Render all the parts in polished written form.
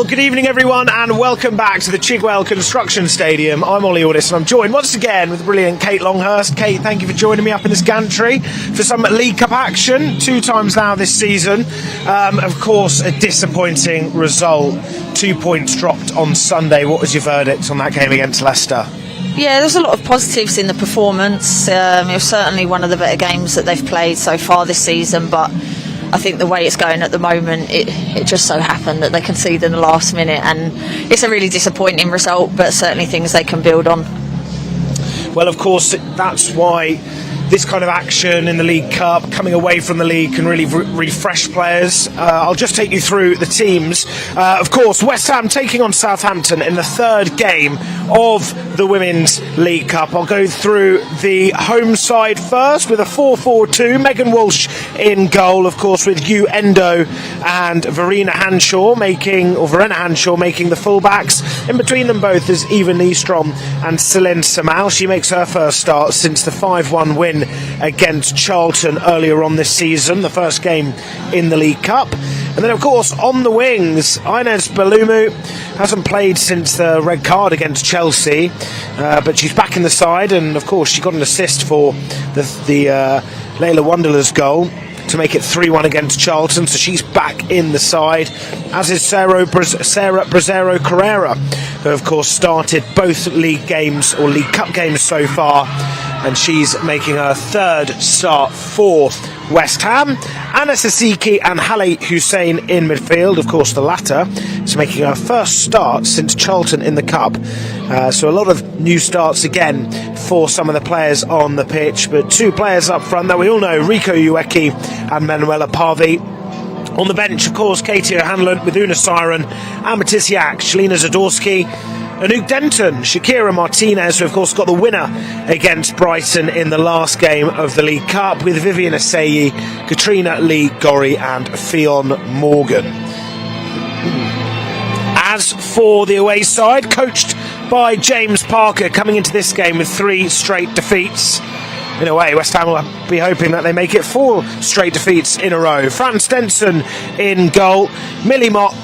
good evening everyone and welcome back to the Chigwell Construction Stadium. I'm Ollie Audis and I'm joined once again with the brilliant Kate Longhurst. Kate, thank you for joining me up in this gantry for some League Cup action, 2 times now this season. Of course, a disappointing result, 2 points dropped on Sunday. What was your verdict on that game against Leicester? Yeah, there's a lot of positives in the performance. It was certainly one of the better games that they've played so far this season, but I think the way it's going at the moment, it just so happened that they conceded in the last minute, and it's a really disappointing result, but certainly things they can build on. Well, of course, that's why this kind of action in the League Cup, coming away from the league, can really refresh players. I'll just take you through the teams. Of course, West Ham taking on Southampton in the third game of the Women's League Cup. I'll go through the home side first with a 4-4-2. Megan Walsh in goal, of course, with Yu Endo and Verena Hanshaw making the fullbacks. In between them both is Eva Nystrom and Celine Samal. She makes her first start since the 5-1 win against Charlton earlier on this season, the first game in the League Cup. And then, of course, on the wings, Inez Balumu hasn't played since the red card against Chelsea, but she's back in the side, and of course she got an assist for the Leila Wanderers goal to make it 3-1 against Charlton, so she's back in the side, as is Sarah Brazzero Carrera, who of course started both league games or League Cup games so far, and she's making her third start for West Ham. Anna Sasiki and Halle Hussein in midfield. Of course, the latter is making her first start since Charlton in the Cup. So a lot of new starts again for some of the players on the pitch. But 2 players up front that we all know, Rico Ueki and Manuela Parvi. On the bench, of course, Katie O'Hanlon with Una Siren, Anne Matisiak, Shelina Zadorsky, Anouk Denton, Shakira Martinez, who of course got the winner against Brighton in the last game of the League Cup, with Vivian Asayi, Katrina Lee Gorry and Fionn Morgan. As for the away side, coached by James Parker, coming into this game with 3 straight defeats. In a way, West Ham will be hoping that they make it 4 straight defeats in a row. Fran Stenson in goal, Millie Mott,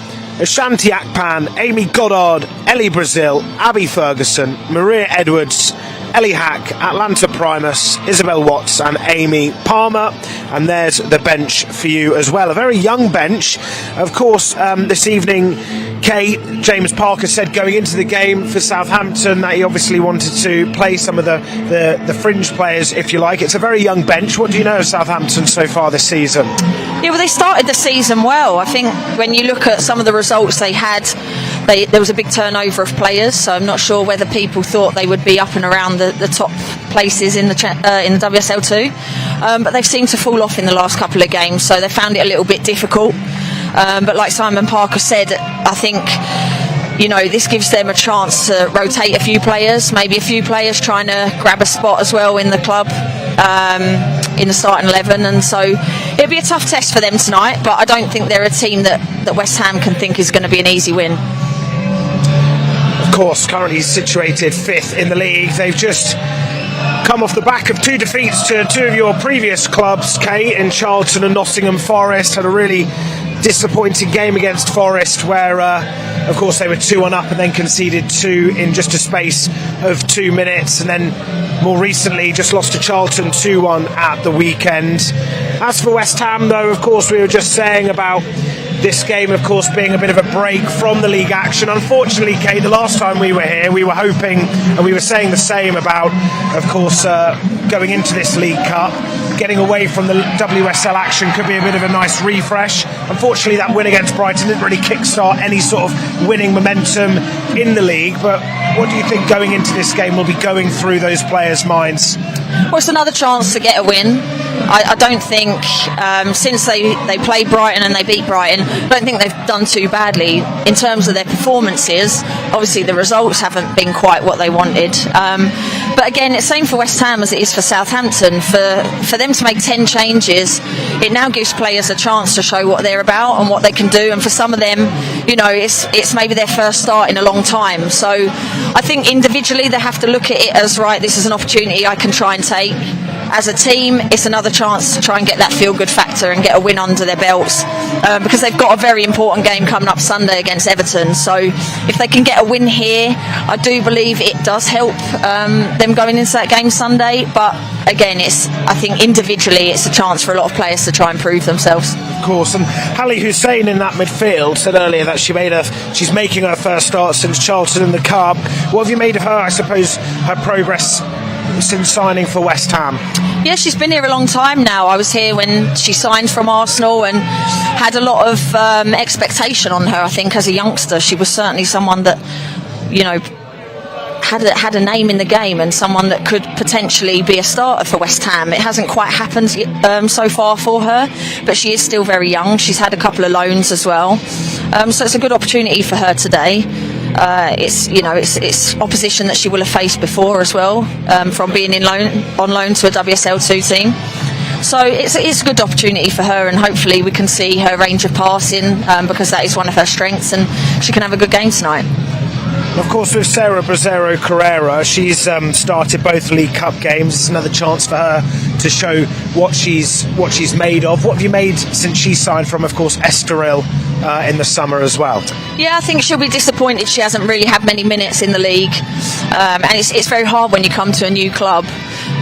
Ashanti Akpan, Amy Goddard, Ellie Brazil, Abby Ferguson, Maria Edwards, Ellie Hack, Atlanta Primus, Isabel Watts and Amy Palmer. And there's the bench for you as well. A very young bench. Of course, this evening, James Parker said going into the game for Southampton that he obviously wanted to play some of the fringe players, if you like. It's a very young bench. What do you know of Southampton so far this season? Yeah, well, they started the season well. I think when you look at some of the results they had, there was a big turnover of players, so I'm not sure whether people thought they would be up and around the top places in the WSL2, but they've seemed to fall off in the last couple of games, so they found it a little bit difficult. But like Simon Parker said, I think this gives them a chance to rotate a few players, maybe a few players trying to grab a spot as well in the club, in the starting 11, and so it'll be a tough test for them tonight, but I don't think they're a team that West Ham can think is going to be an easy win. Of course, currently situated 5th in the league. They've just come off the back of 2 defeats to 2 of your previous clubs, Kate, in Charlton and Nottingham Forest. Had a really disappointing game against Forest where of course they were 2-1 up and then conceded 2 in just a space of 2 minutes, and then more recently just lost to Charlton 2-1 at the weekend. As for West Ham though, of course we were just saying about this game, of course, being a bit of a break from the league action. Unfortunately, Kate, the last time we were here, we were hoping, and we were saying the same about, of course, going into this League Cup, getting away from the WSL action could be a bit of a nice refresh. Unfortunately, that win against Brighton didn't really kickstart any sort of winning momentum in the league. But what do you think going into this game will be going through those players' minds? Well, it's another chance to get a win. I don't think, since they played Brighton and they beat Brighton, I don't think they've done too badly in terms of their performances. Obviously, the results haven't been quite what they wanted. But again, it's the same for West Ham as it is for Southampton. For them to make 10 changes, it now gives players a chance to show what they're about and what they can do. And for some of them, it's maybe their first start in a long time. So I think individually they have to look at it as, right, this is an opportunity I can try and take. as a team, it's another chance to try and get that feel-good factor and get a win under their belts, because they've got a very important game coming up Sunday against Everton. So if they can get a win here, I do believe it does help them going into that game Sunday. But again, I think individually it's a chance for a lot of players to try and prove themselves. Of course, and Ali Hussein in that midfield said earlier that she's making her first start since Charlton in the Cup. What have you made of her, I suppose, her progress since signing for West Ham? Yeah, she's been here a long time now. I was here when she signed from Arsenal and had a lot of expectation on her. I think as a youngster, she was certainly someone that, you know, had a name in the game and someone that could potentially be a starter for West Ham. It hasn't quite happened so far for her, but she is still very young. She's had a couple of loans as well, so it's a good opportunity for her today. It's opposition that she will have faced before as well, from being on loan to a WSL2 team. So it's a good opportunity for her, and hopefully we can see her range of passing, because that is one of her strengths, and she can have a good game tonight. Of course, with Sarah Bracero Carrera, she's started both League Cup games. It's another chance for her to show what she's made of. What have you made since she signed from, of course, Estoril in the summer as well? Yeah, I think she'll be disappointed she hasn't really had many minutes in the league, and it's very hard when you come to a new club.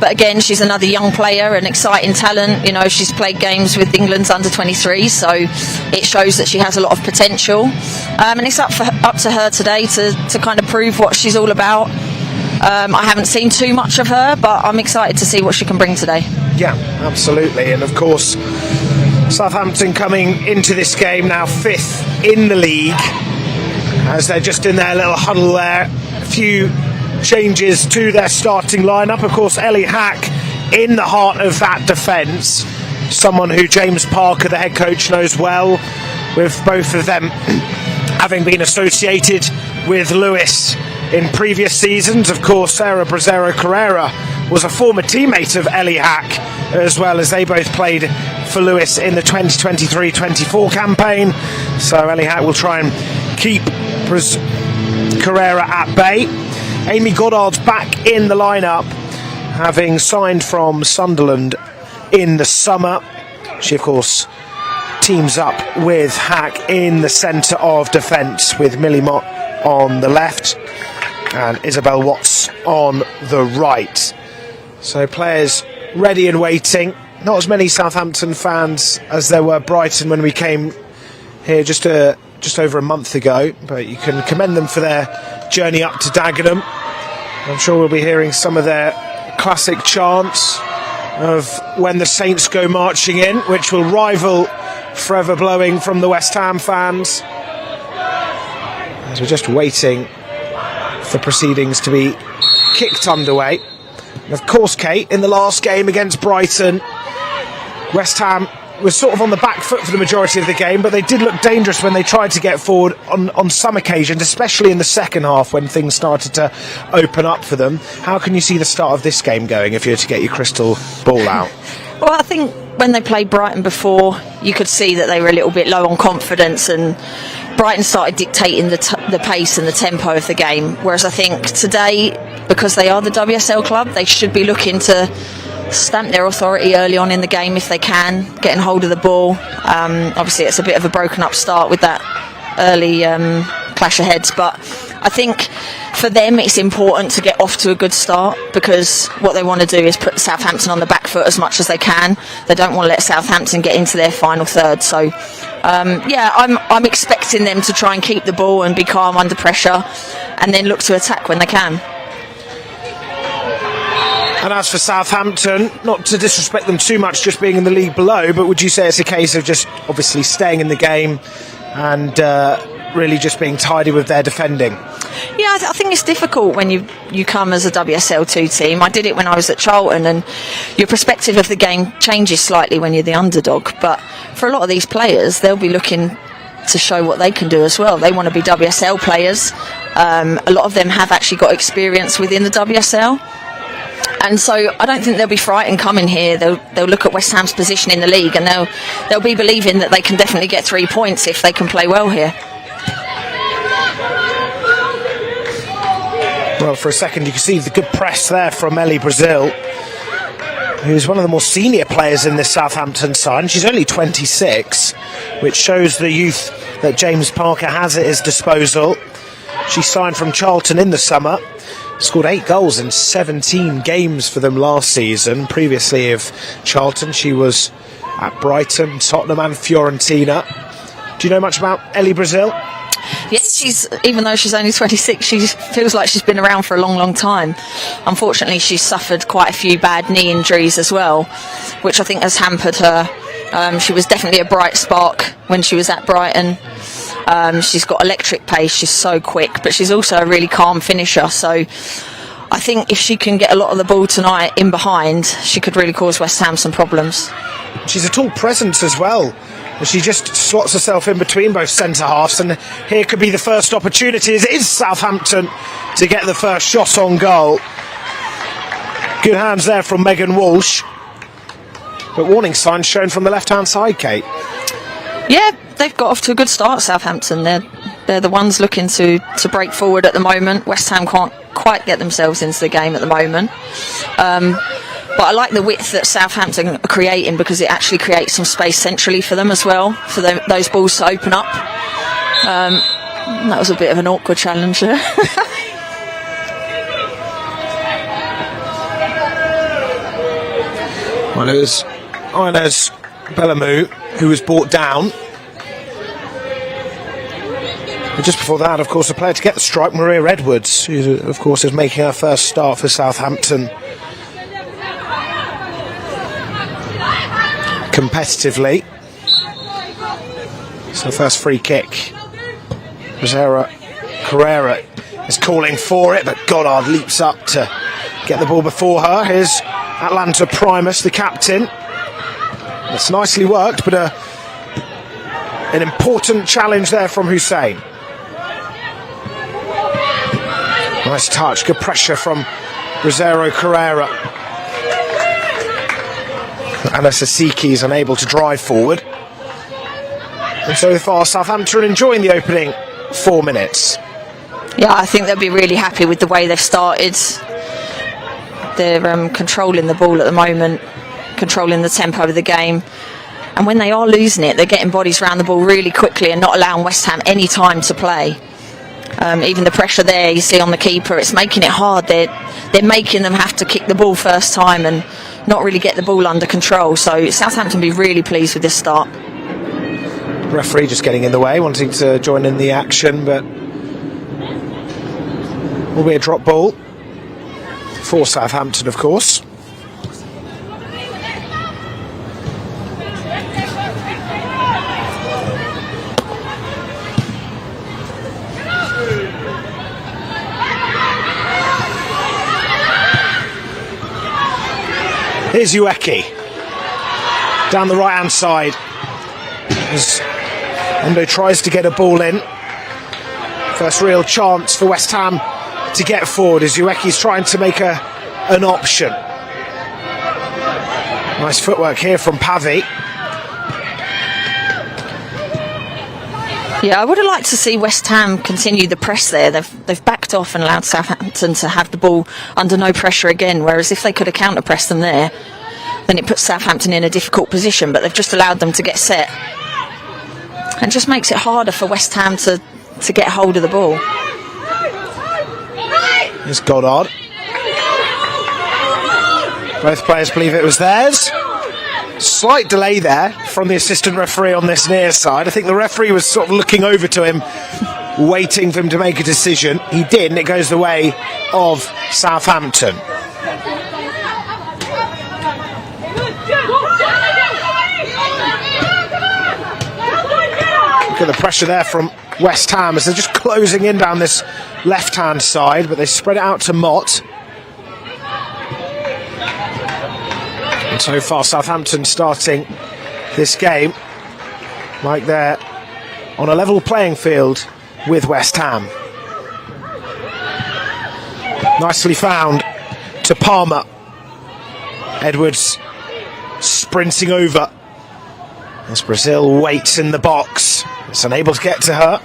But again, she's another young player, an exciting talent. You know, she's played games with England's under-23, so it shows that she has a lot of potential. And it's up to her today to kind of prove what she's all about. I haven't seen too much of her, but I'm excited to see what she can bring today. Yeah, absolutely. And of course, Southampton coming into this game now 5th in the league, as they're just in their little huddle there. A few changes to their starting lineup. Of course, Ellie Hack in the heart of that defence, someone who James Parker, the head coach, knows well, with both of them having been associated with Lewis in previous seasons. Of course, Sarah Bracero Carrera was a former teammate of Ellie Hack, as well as they both played for Lewis in the 2023-24 campaign. So Ellie Hack will try and keep Carrera at bay. Amy Goddard's back in the lineup, having signed from Sunderland in the summer. She, of course, teams up with Hack in the centre of defence, with Millie Mott on the left and Isabel Watts on the right. So players ready and waiting. Not as many Southampton fans as there were Brighton when we came here just over a month ago, but you can commend them for their journey up to Dagenham. I'm sure we'll be hearing some of their classic chants of When the Saints Go Marching In, which will rival Forever Blowing from the West Ham fans, as we're just waiting for proceedings to be kicked underway. And of course, Kate, in the last game against Brighton, West Ham was sort of on the back foot for the majority of the game, but they did look dangerous when they tried to get forward on some occasions, especially in the second half when things started to open up for them. How can you see the start of this game going if you were to get your crystal ball out? Well, I think when they played Brighton before, you could see that they were a little bit low on confidence, and Brighton started dictating the pace and the tempo of the game. Whereas I think today, because they are the WSL club, they should be looking to stamp their authority early on in the game if they can, getting hold of the ball. Obviously, it's a bit of a broken up start with that early clash of heads, but I think for them it's important to get off to a good start, because what they want to do is put Southampton on the back foot as much as they can. They don't want to let Southampton get into their final third. So I'm expecting them to try and keep the ball and be calm under pressure, and then look to attack when they can. And as for Southampton, not to disrespect them too much just being in the league below, but would you say it's a case of just obviously staying in the game and really just being tidy with their defending? Yeah, I think it's difficult when you come as a WSL2 team. I did it when I was at Charlton, and your perspective of the game changes slightly when you're the underdog. But for a lot of these players, they'll be looking to show what they can do as well. They want to be WSL players. A lot of them have actually got experience within the WSL. And so I don't think they'll be frightened coming here. They'll look at West Ham's position in the league, and they'll be believing that they can definitely get 3 points if they can play well here. Well, for a second you can see the good press there from Ellie Brazil. who's one of the more senior players in this Southampton side, and she's only 26, which shows the youth that James Parker has at his disposal. She signed from Charlton in the summer, scored 8 goals in 17 games for them last season. Previously of Charlton, she was at Brighton, Tottenham and Fiorentina. Do you know much about Ellie Brazil? Yes, even though she's only 26, she feels like she's been around for a long, long time. Unfortunately, she's suffered quite a few bad knee injuries as well, which I think has hampered her. She was definitely a bright spark when she was at Brighton. She's got electric pace, she's so quick, but she's also a really calm finisher. So I think if she can get a lot of the ball tonight in behind, she could really cause West Ham some problems. She's a tall presence as well. She just slots herself in between both centre-halves, and here could be the first opportunity, as it is Southampton to get the first shot on goal. Good hands there from Megan Walsh. But warning signs shown from the left-hand side, Kate. Yeah, they've got off to a good start, Southampton. They're the ones looking to break forward at the moment. West Ham can't quite get themselves into the game at the moment. But I like the width that Southampton are creating, because it actually creates some space centrally for them as well, for those balls to open up. That was a bit of an awkward challenge there. Well, it was Inez Bellamu who was brought down. But just before that, of course, the player to get the strike, Maria Edwards, who, of course, is making her first start for Southampton competitively. So first free kick. Rosera Carrera is calling for it, but Goddard leaps up to get the ball before her. Here's Atlanta Primus, the captain. That's nicely worked, but an important challenge there from Hussein. Nice touch, good pressure from Rosero Carrera. Anna Sasiki is unable to drive forward. And so far, Southampton are enjoying the opening 4 minutes. Yeah, I think they'll be really happy with the way they've started. They're controlling the ball at the moment, controlling the tempo of the game. And when they are losing it, they're getting bodies around the ball really quickly and not allowing West Ham any time to play. Even the pressure there you see on the keeper, it's making it hard. They're making them have to kick the ball first time and not really get the ball under control. So Southampton will be really pleased with this start. Referee just getting in the way, wanting to join in the action, but will be a drop ball for Southampton, of course. Here's Ueki down the right hand side as Endo tries to get a ball in. First real chance for West Ham to get forward as Ueki's trying to make an option. Nice footwork here from Pavi. Yeah, I would have liked to see West Ham continue the press there. They've backed off and allowed Southampton to have the ball under no pressure again, whereas if they could have counter-pressed them there, then it puts Southampton in a difficult position, but they've just allowed them to get set. And just makes it harder for West Ham to get hold of the ball. Here's Goddard. Both players believe it was theirs. Slight delay there from the assistant referee on this near side. I think the referee was sort of looking over to him, waiting for him to make a decision. He did, and it goes the way of Southampton. Look at the pressure there from West Ham as they're just closing in down this left-hand side, but they spread it out to Mott. And so far, Southampton starting this game like they're on a level playing field with West Ham. Nicely found to Palmer. Edwards sprinting over as Brazil waits in the box. It's unable to get to her.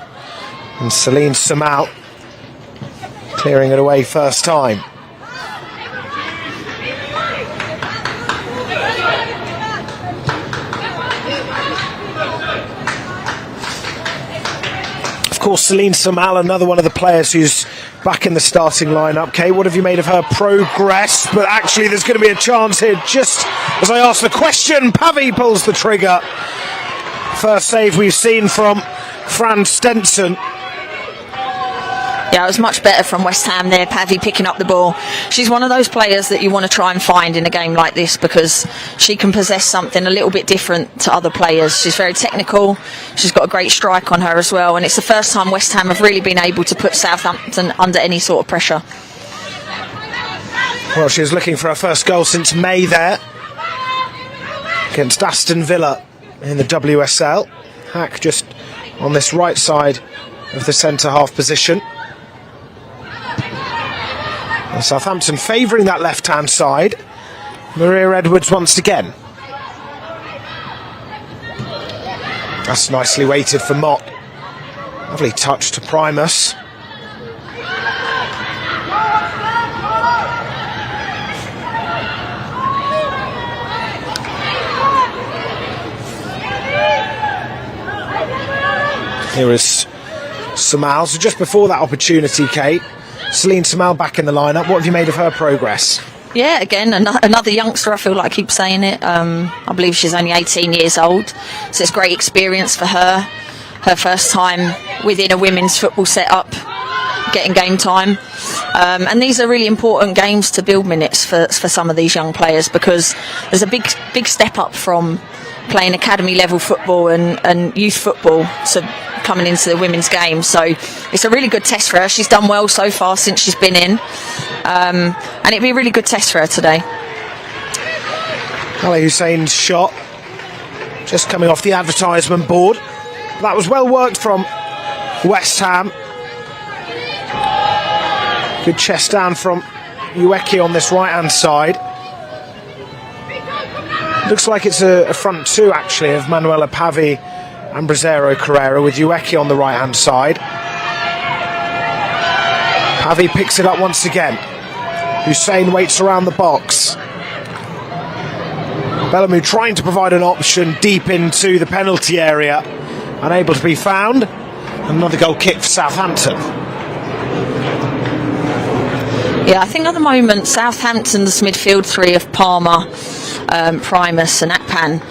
And Celine Samal clearing it away first time. course, Celine Samal, another one of the players who's back in the starting lineup. Kate, what have you made of her progress? But actually, there's going to be a chance here. Just as I ask the question, Pavy pulls the trigger. First save we've seen from Fran Stenson. Yeah, it was much better from West Ham there, Pavy picking up the ball. She's one of those players that you want to try and find in a game like this because she can possess something a little bit different to other players. She's very technical, she's got a great strike on her as well, and it's the first time West Ham have really been able to put Southampton under any sort of pressure. Well, she was looking for her first goal since May there against Aston Villa in the WSL. Hack just on this right side of the centre-half position. Southampton favouring that left-hand side. Maria Edwards once again. That's nicely weighted for Mott. Lovely touch to Primus. Here is Samal. So just before that opportunity, Kate, Celine Samal back in the lineup. What have you made of her progress? Yeah, again, another youngster, I feel like I keep saying it. I believe she's only 18 years old, so it's great experience for her. Her first time within a women's football setup, getting game time. And these are really important games to build minutes for some of these young players because there's a big step up from playing academy level football and youth football to coming into the women's game, so it's a really good test for her. She's done well so far since she's been in, and it'd be a really good test for her today. Ali Hussein's shot just coming off the advertisement board. That was well worked from West Ham. Good chest down from Ueki on this right hand side. Looks like it's a front two actually of Manuela Pavy and Brasero Carrera with Ueki on the right hand side. Pavy picks it up once again. Hussein waits around the box. Bellamy trying to provide an option deep into the penalty area, unable to be found. Another goal kick for Southampton. Yeah, I think at the moment Southampton's midfield three of Palmer, Primus and Akpan,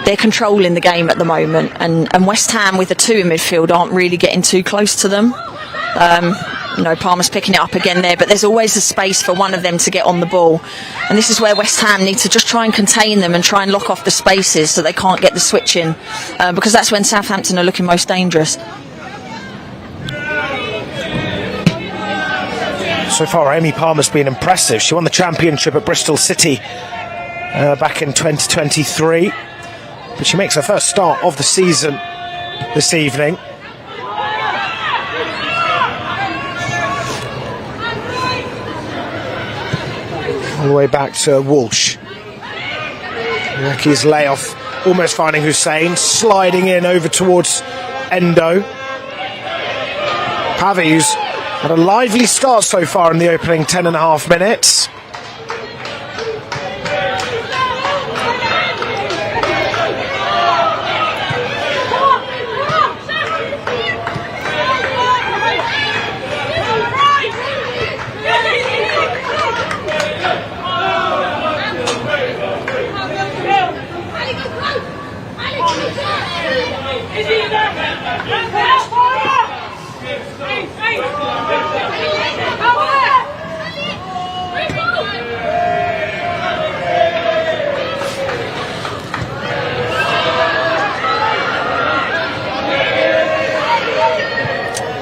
they're controlling the game at the moment, and West Ham with the two in midfield aren't really getting too close to them. Palmer's picking it up again there, but there's always a space for one of them to get on the ball, and this is where West Ham need to just try and contain them and try and lock off the spaces so they can't get the switch in, because that's when Southampton are looking most dangerous. So far, Amy Palmer's been impressive. She won the championship at Bristol City back in 2023. But she makes her first start of the season this evening. All the way back to Walsh. Ueki's layoff, almost finding Hussein, sliding in over towards Endo. Pavy's had a lively start so far in the opening 10.5 minutes.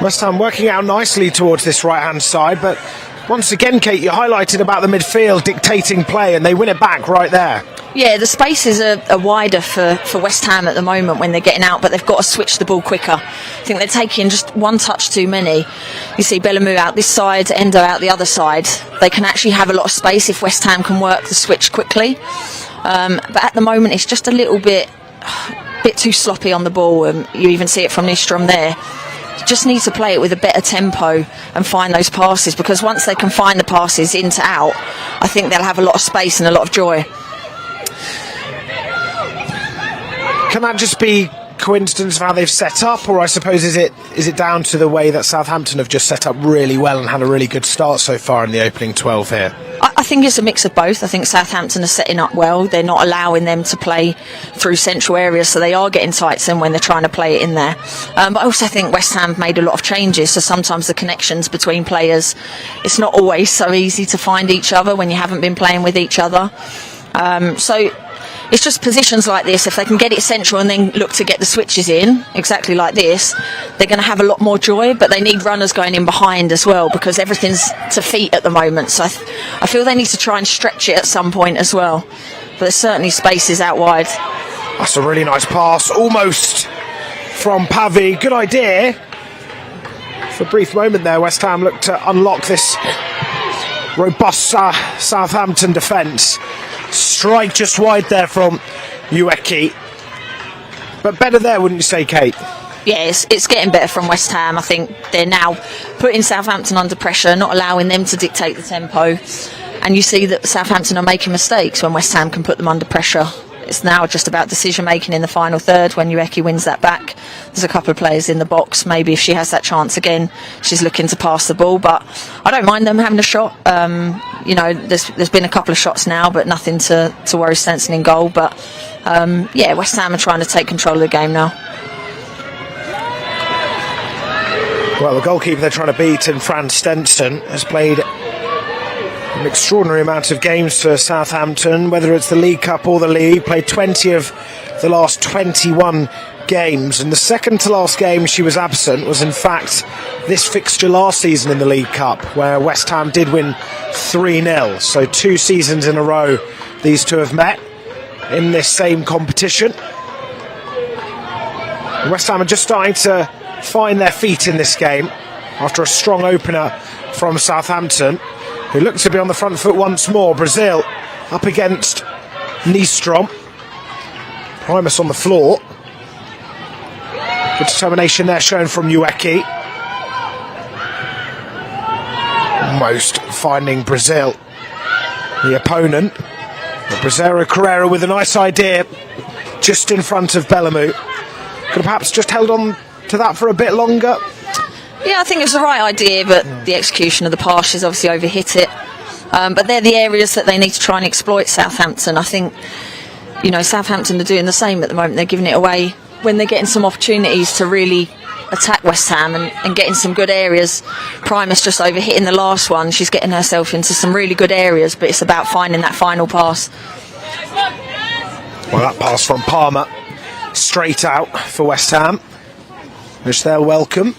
West Ham working out nicely towards this right-hand side, but once again, Kate, you highlighted about the midfield dictating play, and they win it back right there. Yeah, the spaces are wider for West Ham at the moment when they're getting out, but they've got to switch the ball quicker. I think they're taking just one touch too many. You see Bellamy out this side, Endo out the other side. They can actually have a lot of space if West Ham can work the switch quickly. But at the moment, it's just a little bit too sloppy on the ball. You even see it from Nystrom there. Just need to play it with a better tempo and find those passes, because once they can find the passes in to out, I think they'll have a lot of space and a lot of joy. Can that just be coincidence of how they've set up, or I suppose is it down to the way that Southampton have just set up really well and had a really good start so far in the opening 12 here? I think it's a mix of both. I think Southampton are setting up well. They're not allowing them to play through central areas, so they are getting tights in when they're trying to play it in there. But I also think West Ham made a lot of changes, so sometimes the connections between players, it's not always so easy to find each other when you haven't been playing with each other. So it's just positions like this. If they can get it central and then look to get the switches in, exactly like this, they're going to have a lot more joy, but they need runners going in behind as well because everything's to feet at the moment. So I feel they need to try and stretch it at some point as well. But there's certainly spaces out wide. That's a really nice pass, almost from Pavi. Good idea. For a brief moment there, West Ham looked to unlock this robust Southampton defence. Strike just wide there from Ueki. But better there, wouldn't you say, Kate? Yeah, it's getting better from West Ham. I think they're now putting Southampton under pressure, not allowing them to dictate the tempo. And you see that Southampton are making mistakes when West Ham can put them under pressure. It's now just about decision making in the final third when Ueki wins that back. There's a couple of players in the box. Maybe if she has that chance again, she's looking to pass the ball. But I don't mind them having a shot. There's been a couple of shots now, but nothing to worry Stenson in goal. But West Ham are trying to take control of the game now. Well, the goalkeeper they're trying to beat in Fran Stenson has played an extraordinary amount of games for Southampton, whether it's the League Cup or the League. Played 20 of the last 21 games, and the second to last game she was absent was in fact this fixture last season in the League Cup, where West Ham did win 3-0. So 2 seasons in a row these two have met in this same competition. West Ham are just starting to find their feet in this game after a strong opener from Southampton, who looks to be on the front foot once more. Brazil up against Nystrom. Primus on the floor. Good determination there shown from Ueki. Almost finding Brazil, the opponent. But Brazero Carrera with a nice idea just in front of Bellamou. Could have perhaps just held on to that for a bit longer. Yeah, I think it was the right idea, but the execution of the pass has obviously overhit it. But they're the areas that they need to try and exploit Southampton. I think, Southampton are doing the same at the moment. They're giving it away when they're getting some opportunities to really attack West Ham and getting some good areas. Primus just overhitting the last one. She's getting herself into some really good areas, but it's about finding that final pass. Well, that pass from Palmer straight out for West Ham, which they'll welcome.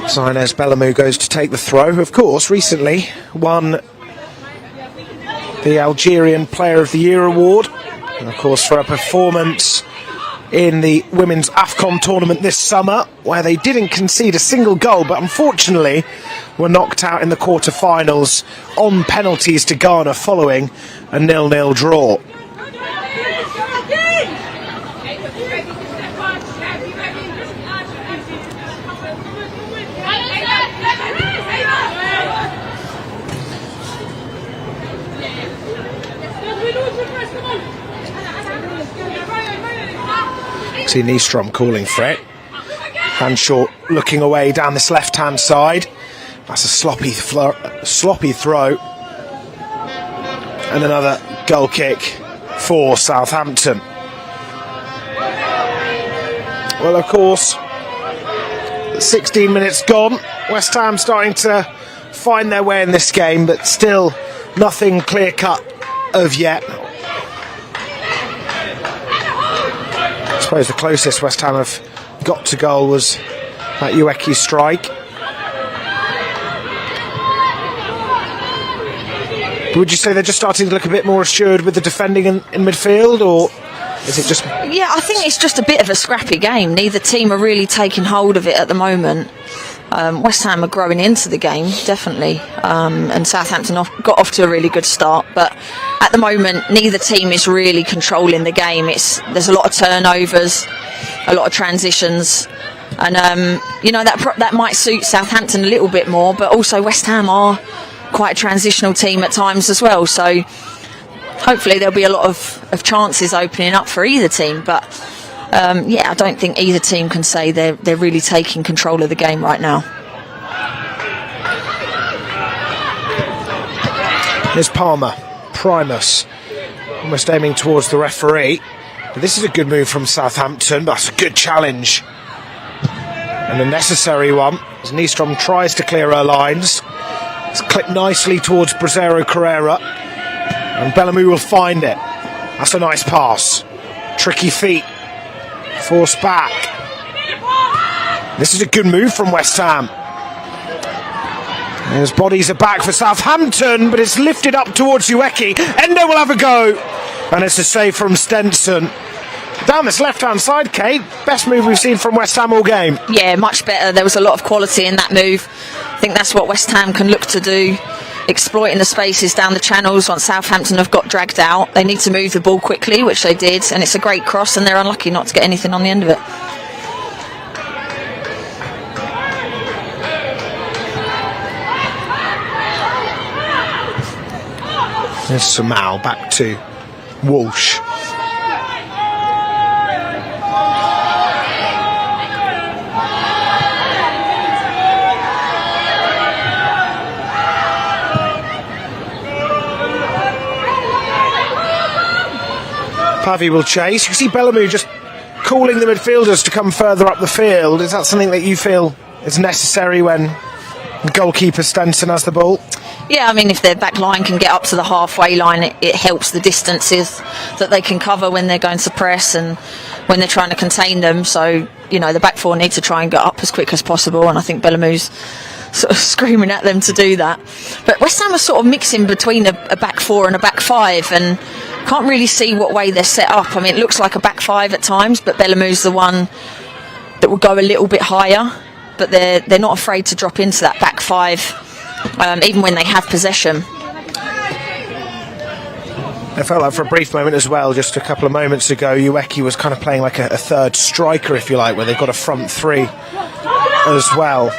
Inez Bellamou goes to take the throw. Of course, recently won the Algerian Player of the Year award, and of course for a performance in the Women's AFCON tournament this summer, where they didn't concede a single goal, but unfortunately were knocked out in the quarter-finals on penalties to Ghana following a 0-0 draw. See Nystrom calling for it. Hanshaw looking away down this left-hand side. That's a sloppy throw. And another goal kick for Southampton. Well, of course, 16 minutes gone. West Ham starting to find their way in this game, but still nothing clear-cut of yet. I suppose the closest West Ham have got to goal was that Ueki strike. But would you say they're just starting to look a bit more assured with the defending in midfield, or is it just... Yeah, I think it's just a bit of a scrappy game. Neither team are really taking hold of it at the moment. West Ham are growing into the game, definitely, and Southampton got off to a really good start, but at the moment neither team is really controlling the game. There's a lot of turnovers, a lot of transitions, and that might suit Southampton a little bit more, but also West Ham are quite a transitional team at times as well, so hopefully there'll be a lot of chances opening up for either team. But I don't think either team can say they're really taking control of the game right now. Here's Palmer, Primus, almost aiming towards the referee. But this is a good move from Southampton, but that's a good challenge. And a necessary one, as Nystrom tries to clear her lines. It's clipped nicely towards Bracero Carrera. And Bellamy will find it. That's a nice pass. Tricky feet. Forced back. This is a good move from West Ham. His bodies are back for Southampton, but it's lifted up towards Ueki. Endo will have a go. And it's a save from Stenson. Down this left-hand side, Kate, best move we've seen from West Ham all game. Yeah, much better. There was a lot of quality in that move. I think that's what West Ham can look to do, exploiting the spaces down the channels once Southampton have got dragged out. They need to move the ball quickly, which they did, and it's a great cross, and they're unlucky not to get anything on the end of it. There's Samau back to Walsh. Pavi will chase. You can see Bellamy just calling the midfielders to come further up the field. Is that something that you feel is necessary when the goalkeeper Stenson has the ball? Yeah, I mean, if their back line can get up to the halfway line, it helps the distances that they can cover when they're going to press and when they're trying to contain them. So, the back four need to try and get up as quick as possible, and I think Bellamy's sort of screaming at them to do that. But West Ham are sort of mixing between a back four and a back five, and can't really see what way they're set up. I mean, it looks like a back five at times, but Bellamy's the one that will go a little bit higher, but they're not afraid to drop into that back five, even when they have possession. I felt like for a brief moment as well, just a couple of moments ago, Ueki was kind of playing like a third striker, if you like, where they've got a front three as well.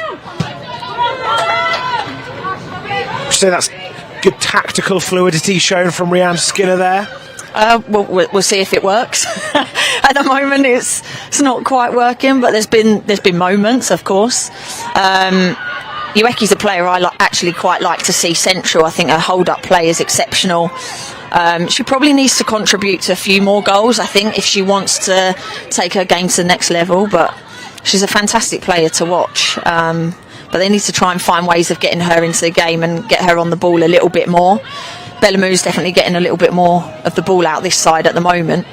So that's good tactical fluidity shown from Rhian Skinner there. We'll see if it works. At the moment, it's not quite working, but there's been moments, of course. Ueki's a player I actually quite like to see central. I think her hold-up play is exceptional. She probably needs to contribute to a few more goals, I think, if she wants to take her game to the next level. But she's a fantastic player to watch. But they need to try and find ways of getting her into the game and get her on the ball a little bit more. Bellamy's definitely getting a little bit more of the ball out this side at the moment.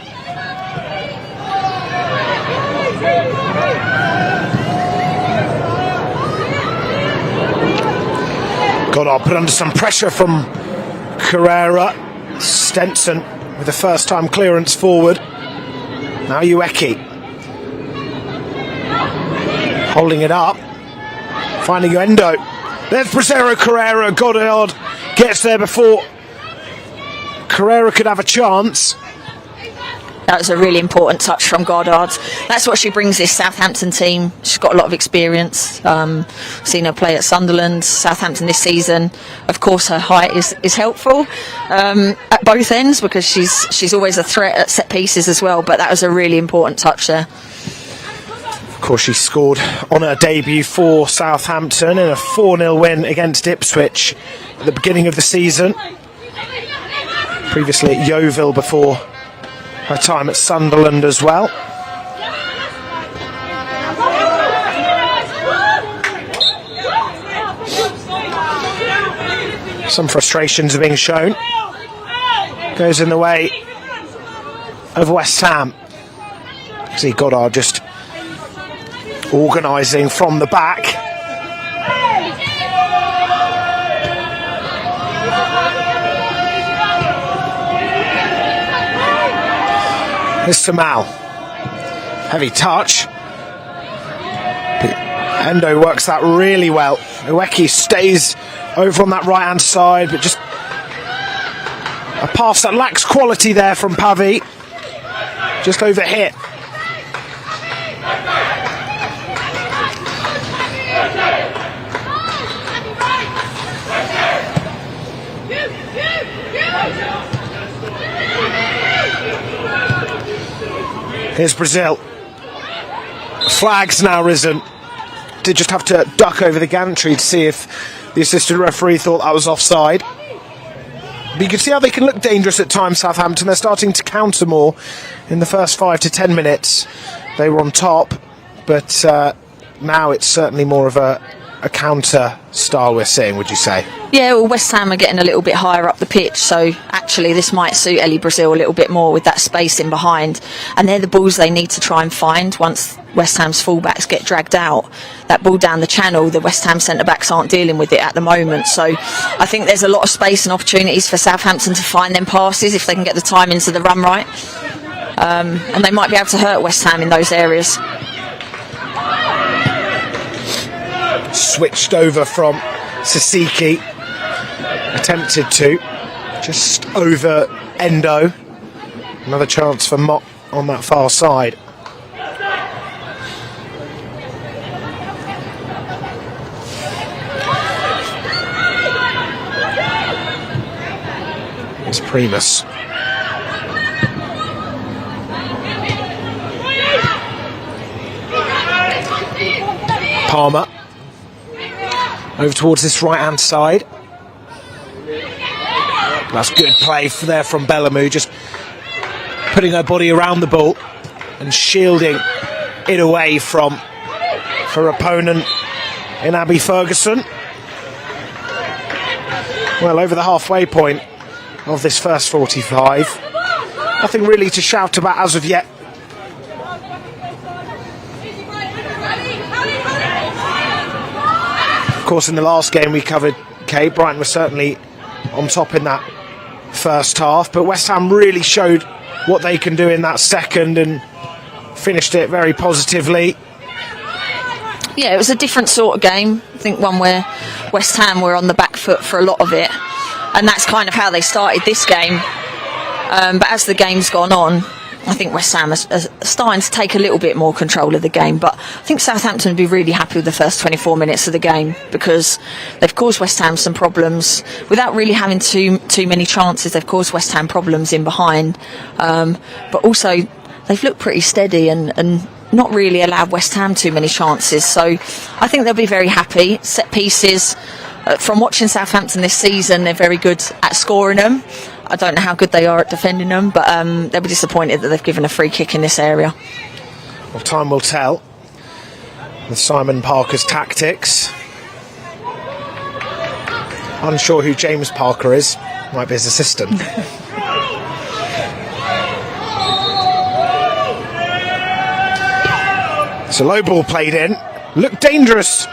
Goddard put under some pressure from Carrera. Stenson with a first-time clearance forward. Now Ueki holding it up, finding Endo. There's Bracero Carrera. Goddard gets there before Carrera could have a chance. That was a really important touch from Goddard. That's what she brings this Southampton team. She's got a lot of experience. Seen her play at Sunderland, Southampton this season. Of course, her height is helpful at both ends because she's always a threat at set pieces as well. But that was a really important touch there. Of course, she scored on her debut for Southampton in a 4-0 win against Ipswich at the beginning of the season. Previously at Yeovil before her time at Sunderland as well. Some frustrations are being shown. Goes in the way of West Ham. See Goddard just organising from the back. Here's Samau. Heavy touch. Endo works that really well. Ueki stays over on that right hand side, but just a pass that lacks quality there from Pavi. Just over hit. Here's Brazil. Flag's now risen. Did just have to duck over the gantry to see if the assistant referee thought that was offside. But you can see how they can look dangerous at times, Southampton. They're starting to counter more. In the first 5 to 10 minutes, they were on top. But now it's certainly more of a counter style we're seeing, would you say? Yeah, well, West Ham are getting a little bit higher up the pitch, so actually this might suit Ellie Brazil a little bit more with that space in behind. And they're the balls they need to try and find once West Ham's fullbacks get dragged out. That ball down the channel, the West Ham centre-backs aren't dealing with it at the moment. So I think there's a lot of space and opportunities for Southampton to find them passes if they can get the timings of the run right. And they might be able to hurt West Ham in those areas. Switched over from Sissiki, attempted to, just over Endo. Another chance for Mott on that far side. It's Primus. Palmer. Over towards this right-hand side. That's good play there from Bellamou, just putting her body around the ball and shielding it away from her opponent in Abby Ferguson. Well, over the halfway point of this first 45. Nothing really to shout about as of yet. Of course, in the last game we covered, Kate, Brighton was certainly on top in that first half, but West Ham really showed what they can do in that second and finished it very positively. Yeah, it was a different sort of game. I think one where West Ham were on the back foot for a lot of it, and that's kind of how they started this game. But as the game's gone on, I think West Ham are starting to take a little bit more control of the game. But I think Southampton would be really happy with the first 24 minutes of the game because they've caused West Ham some problems without really having too many chances. They've caused West Ham problems in behind, but also they've looked pretty steady and not really allowed West Ham too many chances. So I think they'll be very happy. Set pieces, from watching Southampton this season, they're very good at scoring them. I don't know how good they are at defending them, but they'll be disappointed that they've given a free kick in this area. Well, time will tell with Simon Parker's tactics. Unsure who James Parker is. Might be his assistant. It's a low ball played in. Looked dangerous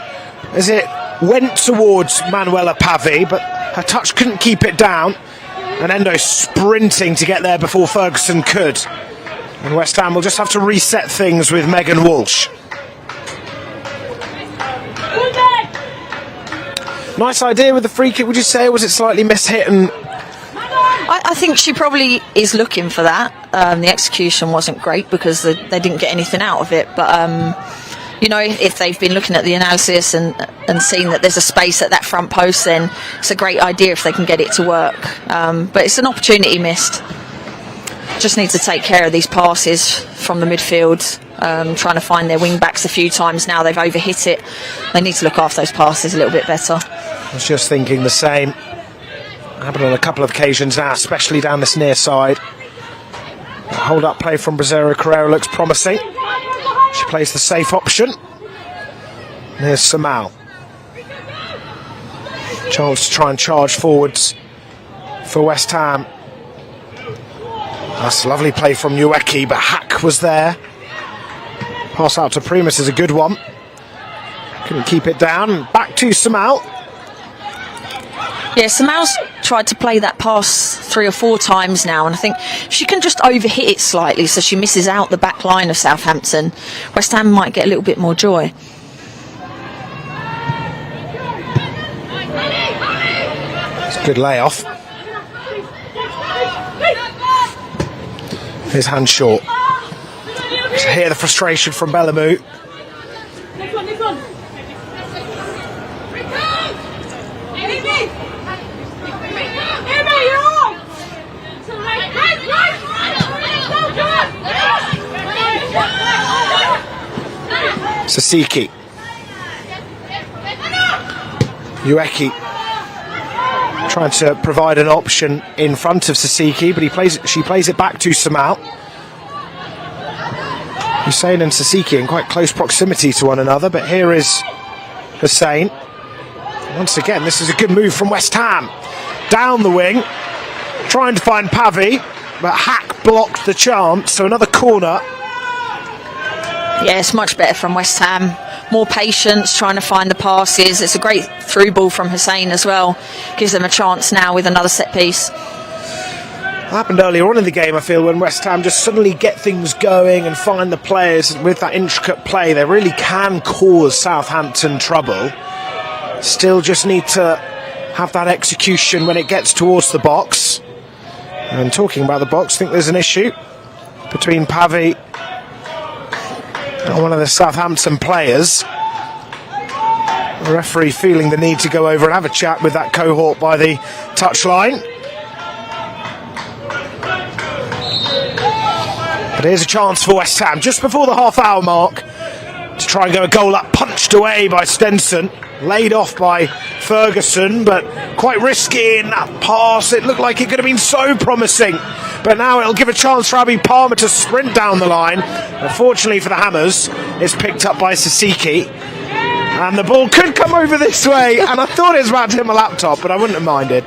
as it went towards Manuela Pavi, but her touch couldn't keep it down. And Endo sprinting to get there before Ferguson could. And West Ham will just have to reset things with Megan Walsh. Nice idea with the free kick, would you say, or was it slightly mishit? And I think she probably is looking for that. The execution wasn't great because they didn't get anything out of it. But, you know, if they've been looking at the analysis and seen that there's a space at that front post, then it's a great idea if they can get it to work. But it's an opportunity missed. Just need to take care of these passes from the midfield, trying to find their wing-backs a few times now. They've overhit it. They need to look after those passes a little bit better. I was just thinking the same. Happened on a couple of occasions now, especially down this near side. Hold-up play from Brazero Carrera looks promising. She plays the safe option. Here's Samal. Chance to try and charge forwards for West Ham. That's a lovely play from Ueki, but Hack was there. Pass out to Primus is a good one. Couldn't keep it down. Back to Samal. Yeah, Samal's tried to play that pass 3 or 4 times now, and I think she can just overhit it slightly so she misses out the back line of Southampton. West Ham might get a little bit more joy. It's a good layoff. His hand short. To hear the frustration from Bellamou. Sasiki. Ueki trying to provide an option in front of Sasiki, but she plays it back to Samal. Hussein and Sasiki in quite close proximity to one another, but here is Hussein. Once again, this is a good move from West Ham. Down the wing, trying to find Pavi, but Hack blocked the chance, so another corner. Yeah, it's much better from West Ham. More patience, trying to find the passes. It's a great through ball from Hussein as well. Gives them a chance now with another set piece. It happened earlier on in the game, I feel, when West Ham just suddenly get things going and find the players with that intricate play. They really can cause Southampton trouble. Still just need to have that execution when it gets towards the box. And talking about the box, I think there's an issue between Pavi and one of the Southampton players. The referee feeling the need to go over and have a chat with that cohort by the touchline. But here's a chance for West Ham just before the half-hour mark to try and go a goal up, punched away by Stenson, laid off by Ferguson, but quite risky in that pass. It looked like it could have been so promising, but now it'll give a chance for Abby Palmer to sprint down the line. Unfortunately for the Hammers, it's picked up by Sasiki, and the ball could come over this way, and I thought it was about to hit my laptop, but I wouldn't have minded.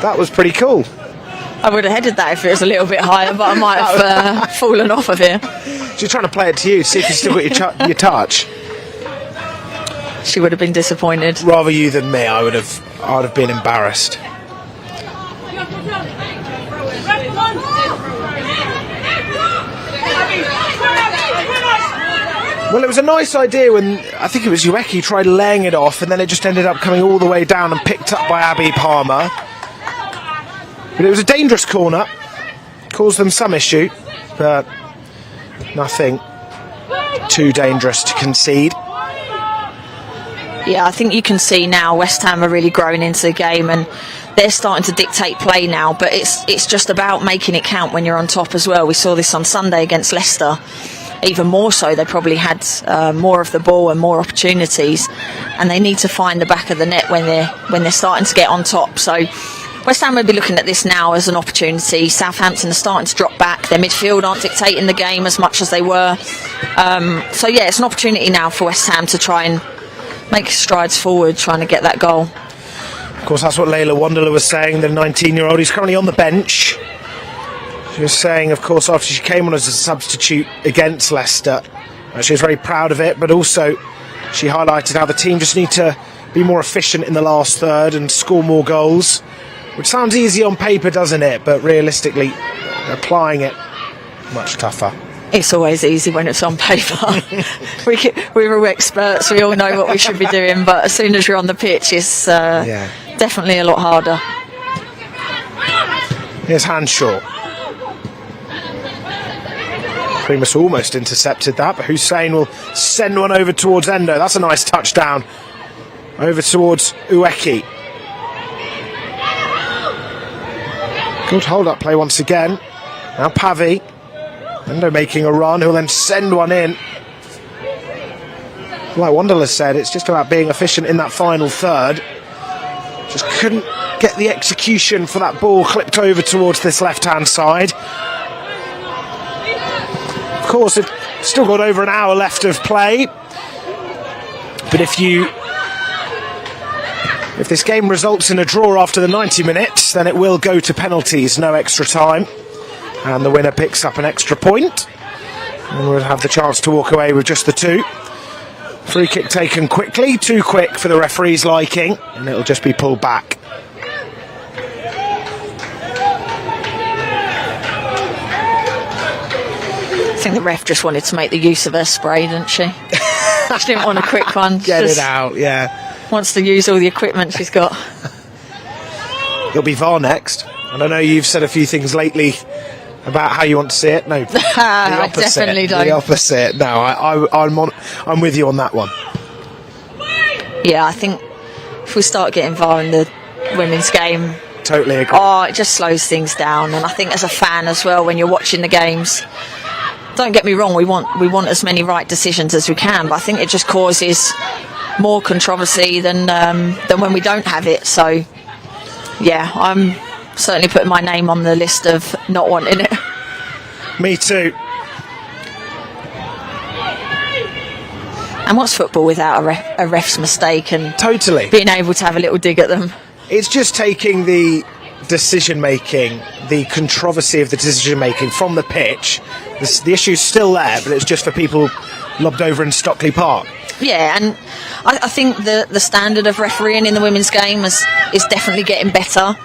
That was pretty cool. I would have headed that if it was a little bit higher, but I might have fallen off of here. She's trying to play it to you, see if you still got your touch. She would have been disappointed. Rather you than me, I would have been embarrassed. Well, it was a nice idea when I think it was Ueki tried laying it off, and then it just ended up coming all the way down and picked up by Abby Palmer. But it was a dangerous corner, caused them some issue, but nothing too dangerous to concede. Yeah, I think you can see now West Ham are really growing into the game, and they're starting to dictate play now, but it's just about making it count when you're on top as well. We saw this on Sunday against Leicester. Even more so, they probably had more of the ball and more opportunities, and they need to find the back of the net when they're starting to get on top. So West Ham will be looking at this now as an opportunity. Southampton are starting to drop back. Their midfield aren't dictating the game as much as they were. So yeah, it's an opportunity now for West Ham to try and make strides forward, trying to get that goal. Of course, that's what Layla Wanderler was saying, the 19-year-old. He's currently on the bench. She was saying, of course, after she came on as a substitute against Leicester, she was very proud of it, but also she highlighted how the team just need to be more efficient in the last third and score more goals, which sounds easy on paper, doesn't it? But realistically, applying it, much tougher. It's always easy when it's on paper. We're all experts, we all know what we should be doing, but as soon as you're on the pitch, it's definitely a lot harder. Here's Hanshaw. Primus almost intercepted that, but Hussein will send one over towards Endo. That's a nice touchdown. Over towards Ueki. Good hold-up play once again. Now Pavi. Endo making a run, who'll then send one in. Like Wanderler said, it's just about being efficient in that final third. Just couldn't get the execution for that ball clipped over towards this left-hand side. Of course, it's still got over an hour left of play. But if this game results in a draw after the 90 minutes, then it will go to penalties, no extra time. And the winner picks up an extra point. And we'll have the chance to walk away with just the two. Free kick taken quickly, too quick for the referee's liking, and it'll just be pulled back. I think the ref just wanted to make the use of her spray, didn't she? She didn't want a quick one. Get it out, yeah. Wants to use all the equipment she's got. It'll be VAR next. And I know you've said a few things lately about how you want to see it. No, the I opposite. definitely don't. The opposite. No, I'm with you on that one. Yeah, I think if we start getting VAR in the women's game, totally agree. Oh, it just slows things down. And I think as a fan as well, when you're watching the games, don't get me wrong, we want as many right decisions as we can, but I think it just causes more controversy than when we don't have it. So yeah, I'm certainly putting my name on the list of not wanting it. Me too. And what's football without a ref's mistake and Totally. being able to have a little dig at them? It's just taking the decision making, the controversy of the decision making from the pitch. The issue's still there, but it's just for people lobbed over in Stockley Park. Yeah, and I think the standard of refereeing in the women's game is definitely getting better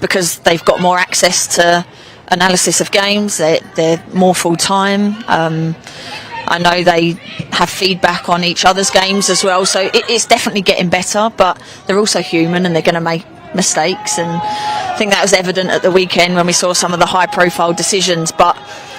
because they've got more access to analysis of games. They're more full time. I know they have feedback on each other's games as well, so it's definitely getting better, but they're also human and they're going to make mistakes, and I think that was evident at the weekend when we saw some of the high profile decisions. But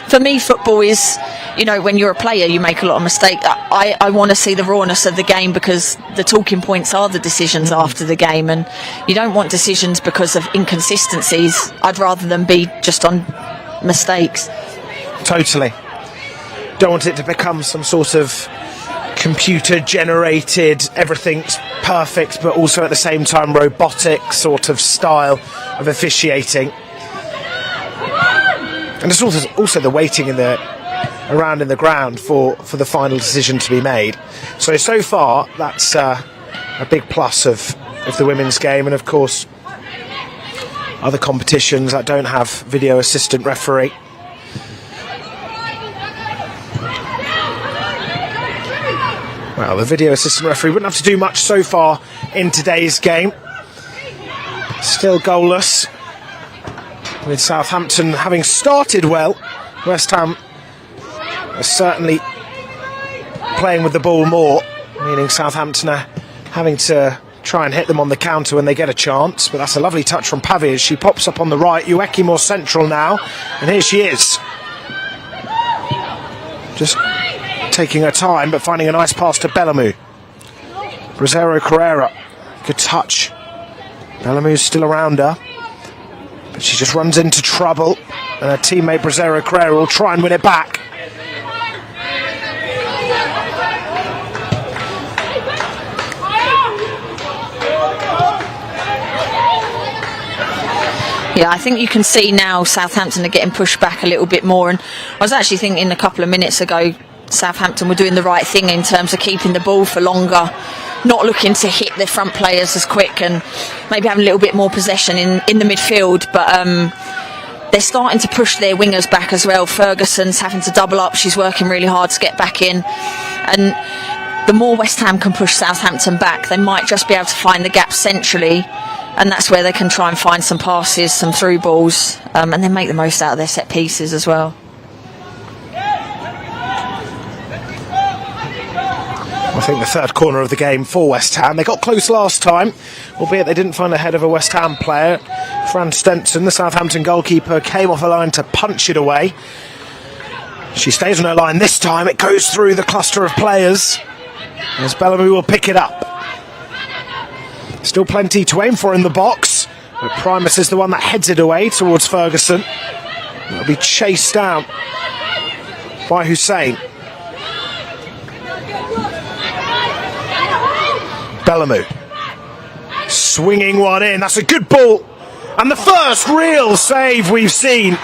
for me, football is, when you're a player you make a lot of mistakes. I want to see the rawness of the game because the talking points are the decisions after the game, and you don't want decisions because of inconsistencies. I'd rather them be just on mistakes. Totally. Don't want it to become some sort of computer generated, everything's perfect, but also at the same time robotic sort of style of officiating. And it's also the waiting around in the ground for the final decision to be made. So far that's a big plus of the women's game, and of course other competitions that don't have video assistant referee. Well, the video assistant referee wouldn't have to do much so far in today's game. Still goalless, with Southampton having started well. West Ham are certainly playing with the ball more, meaning Southampton are having to try and hit them on the counter when they get a chance. But that's a lovely touch from Pavi as she pops up on the right. Ueki more central now, and here she is. Just taking her time, but finding a nice pass to Bellamu. Bracero Carrera, good touch. Bellamu's still around her, but she just runs into trouble, and her teammate Bracero Carrera will try and win it back. Yeah, I think you can see now Southampton are getting pushed back a little bit more, and I was actually thinking a couple of minutes ago Southampton were doing the right thing in terms of keeping the ball for longer, not looking to hit their front players as quick, and maybe having a little bit more possession in the midfield. But they're starting to push their wingers back as well. Ferguson's having to double up. She's working really hard to get back in. And the more West Ham can push Southampton back, they might just be able to find the gap centrally. And that's where they can try and find some passes, some through balls, and then make the most out of their set pieces as well. I think the third corner of the game for West Ham. They got close last time, albeit they didn't find a head of a West Ham player. Fran Stenson, the Southampton goalkeeper, came off the line to punch it away. She stays on her line this time. It goes through the cluster of players as Bellamu will pick it up. Still plenty to aim for in the box, but Primus is the one that heads it away towards Ferguson. It'll be chased down by Hussein. Bellamu swinging one in. That's a good ball, and the first real save we've seen.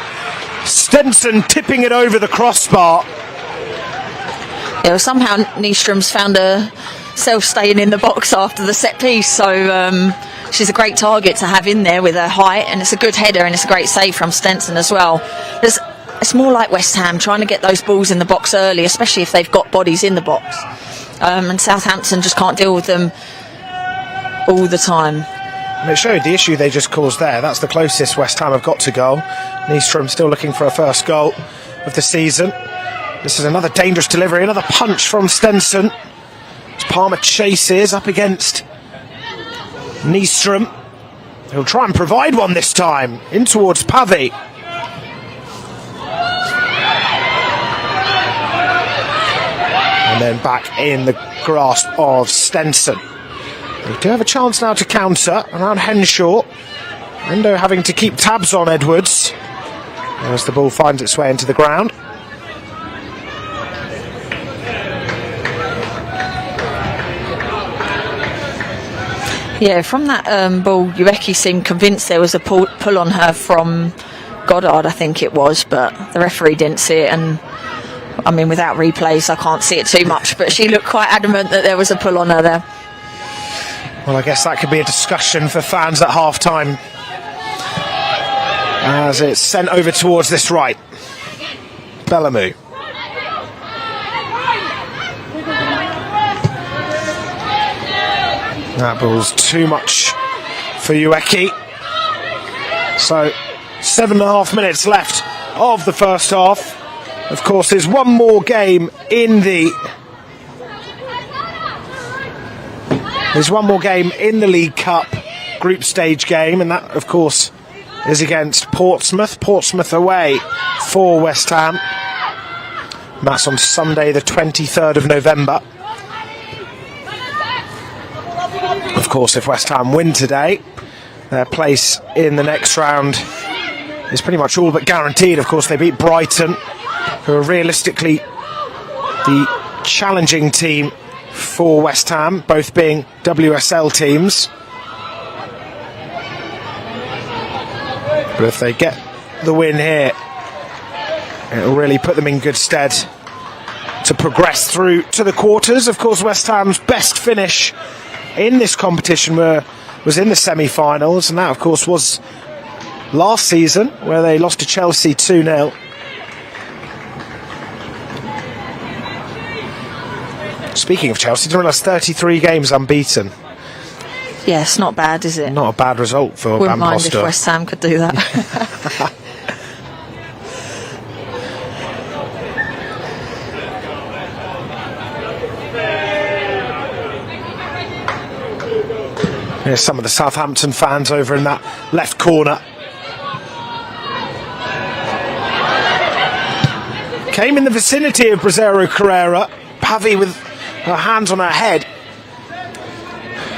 Stenson tipping it over the crossbar. Yeah, well, somehow Nystrom's found herself staying in the box after the set piece, so she's a great target to have in there with her height, and it's a good header and it's a great save from Stenson as well. It's more like West Ham trying to get those balls in the box early, especially if they've got bodies in the box, and Southampton just can't deal with them all the time. And it showed the issue they just caused there. That's the closest West Ham have got to goal. Nystrom still looking for a first goal of the season. This is another dangerous delivery, another punch from Stenson. As Palmer chases up against Nystrom. He'll try and provide one this time, in towards Pavi. And then back in the grasp of Stenson. They do have a chance now to counter around Henshaw. Endo having to keep tabs on Edwards as the ball finds its way into the ground. Yeah, from that ball, Ueki seemed convinced there was a pull on her from Goddard, I think it was, but the referee didn't see it, and I mean, without replays, I can't see it too much, but she looked quite adamant that there was a pull on her there. Well, I guess that could be a discussion for fans at half-time, as it's sent over towards this right. Bellamy. That ball's too much for Ueki. So 7.5 minutes left of the first half. Of course, there's one more game in the League Cup group stage game, and that, of course, is against Portsmouth. Portsmouth away for West Ham. And that's on Sunday, the 23rd of November. Of course, if West Ham win today, their place in the next round is pretty much all but guaranteed. Of course, they beat Brighton, who are realistically the challenging team for West Ham, both being WSL teams. But if they get the win here, it'll really put them in good stead to progress through to the quarters. Of course, West Ham's best finish in this competition was in the semi-finals, and that, of course, was last season, where they lost to Chelsea 2-0. Speaking of Chelsea, didn't realise 33 games unbeaten. Yes, not bad, is it? Not a bad result for Wouldn't mind Van if West Ham could do that. Here's some of the Southampton fans over in that left corner. Came in the vicinity of Brazero Carrera. Pavi with her hands on her head.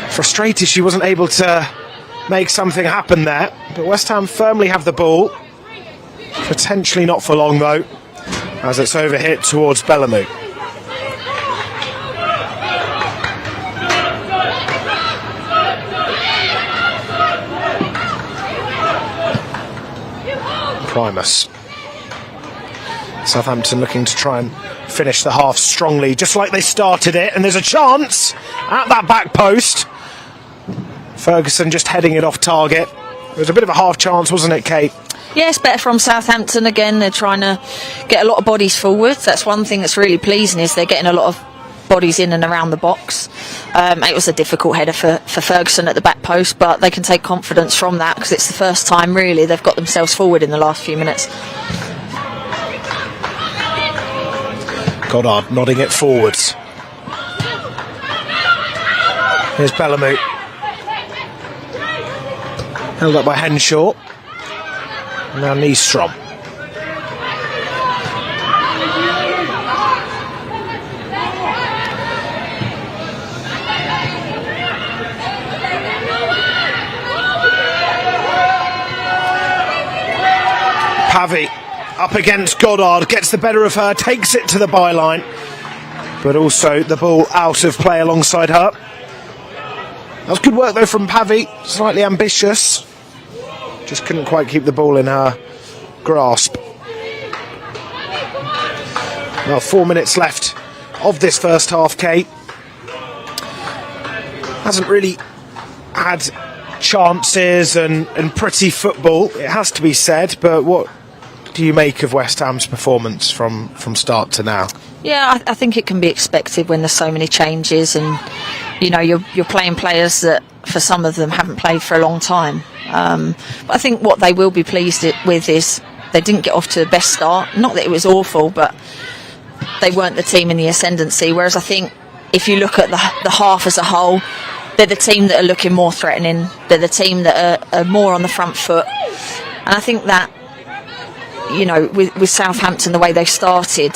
Frustrated she wasn't able to make something happen there. But West Ham firmly have the ball. Potentially not for long, though, as it's overhit towards Bellamy. Primus. Southampton looking to try and finish the half strongly, just like they started it, and there's a chance at that back post. Ferguson just heading it off target. It was a bit of a half chance, wasn't it, Kate? Yes, better from Southampton again. They're trying to get a lot of bodies forward. That's one thing that's really pleasing, is they're getting a lot of bodies in and around the box. It was a difficult header for Ferguson at the back post, but they can take confidence from that, because it's the first time really they've got themselves forward in the last few minutes. Goddard nodding it forwards. Here's Bellamy. Held up by Henshaw. Now Nystrom. Pavi up against Goddard, gets the better of her, takes it to the byline, but also the ball out of play alongside her. That was good work though from Pavi, slightly ambitious, just couldn't quite keep the ball in her grasp. Well, 4 minutes left of this first half, Kate. Hasn't really had chances and pretty football, it has to be said, but what do you make of West Ham's performance from start to now? Yeah, I think it can be expected when there's so many changes, and you know you're playing players that for some of them haven't played for a long time. But I think what they will be pleased with is they didn't get off to the best start. Not that it was awful, but they weren't the team in the ascendancy. Whereas I think if you look at the half as a whole, they're the team that are looking more threatening. They're the team that are more on the front foot, and I think that, you know, with Southampton, the way they started,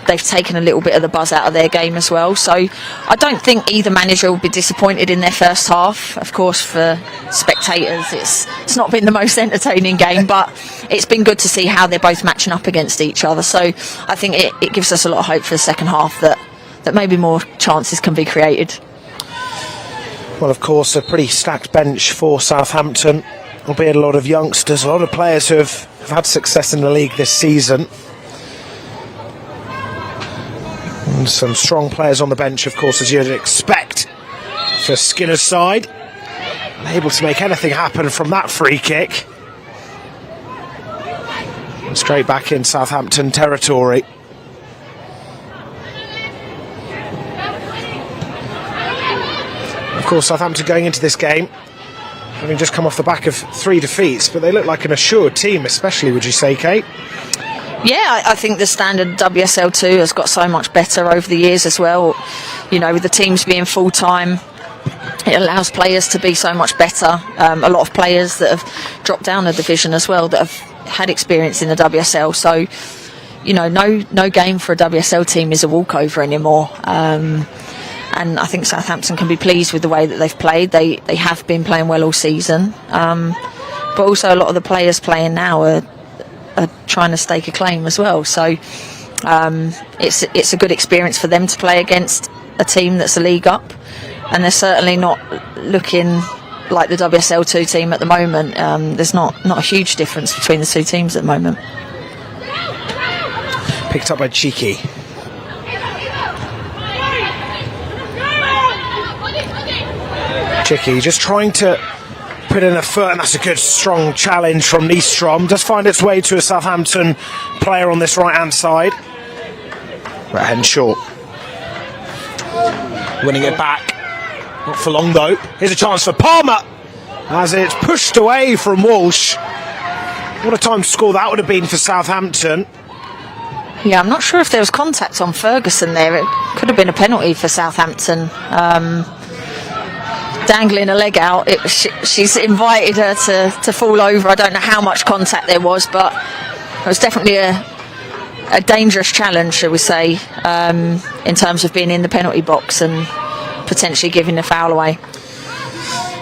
they've taken a little bit of the buzz out of their game as well. So I don't think either manager will be disappointed in their first half. Of course, for spectators, it's not been the most entertaining game, but it's been good to see how they're both matching up against each other. So I think it gives us a lot of hope for the second half that maybe more chances can be created. Well, of course, a pretty stacked bench for Southampton, albeit a lot of youngsters, a lot of players who have had success in the league this season. And some strong players on the bench, of course, as you'd expect for Skinner's side. Unable to make anything happen from that free kick. And straight back in Southampton territory. Of course, Southampton going into this game, having just come off the back of 3 defeats, but they look like an assured team, especially, would you say, Kate? Yeah, I think the standard WSL2 has got so much better over the years as well. You know, with the teams being full-time, it allows players to be so much better. A lot of players that have dropped down a division as well, that have had experience in the WSL. So, you know, no game for a WSL team is a walkover anymore. And I think Southampton can be pleased with the way that they've played. They have been playing well all season. But also a lot of the players playing now are trying to stake a claim as well. So it's a good experience for them to play against a team that's a league up. And they're certainly not looking like the WSL2 team at the moment. There's not a huge difference between the two teams at the moment. Picked up by Cheeky. Cheeky just trying to put in a foot, and that's a good strong challenge from Nystrom. Does find its way to a Southampton player on this right hand side. Right hand short. Winning it back. Not for long though. Here's a chance for Palmer as it's pushed away from Walsh. What a time to score that would have been for Southampton. Yeah, I'm not sure if there was contact on Ferguson there. It could have been a penalty for Southampton. Dangling a leg out, she's invited her to fall over. I don't know how much contact there was, but it was definitely a dangerous challenge, shall we say, in terms of being in the penalty box and potentially giving the foul away.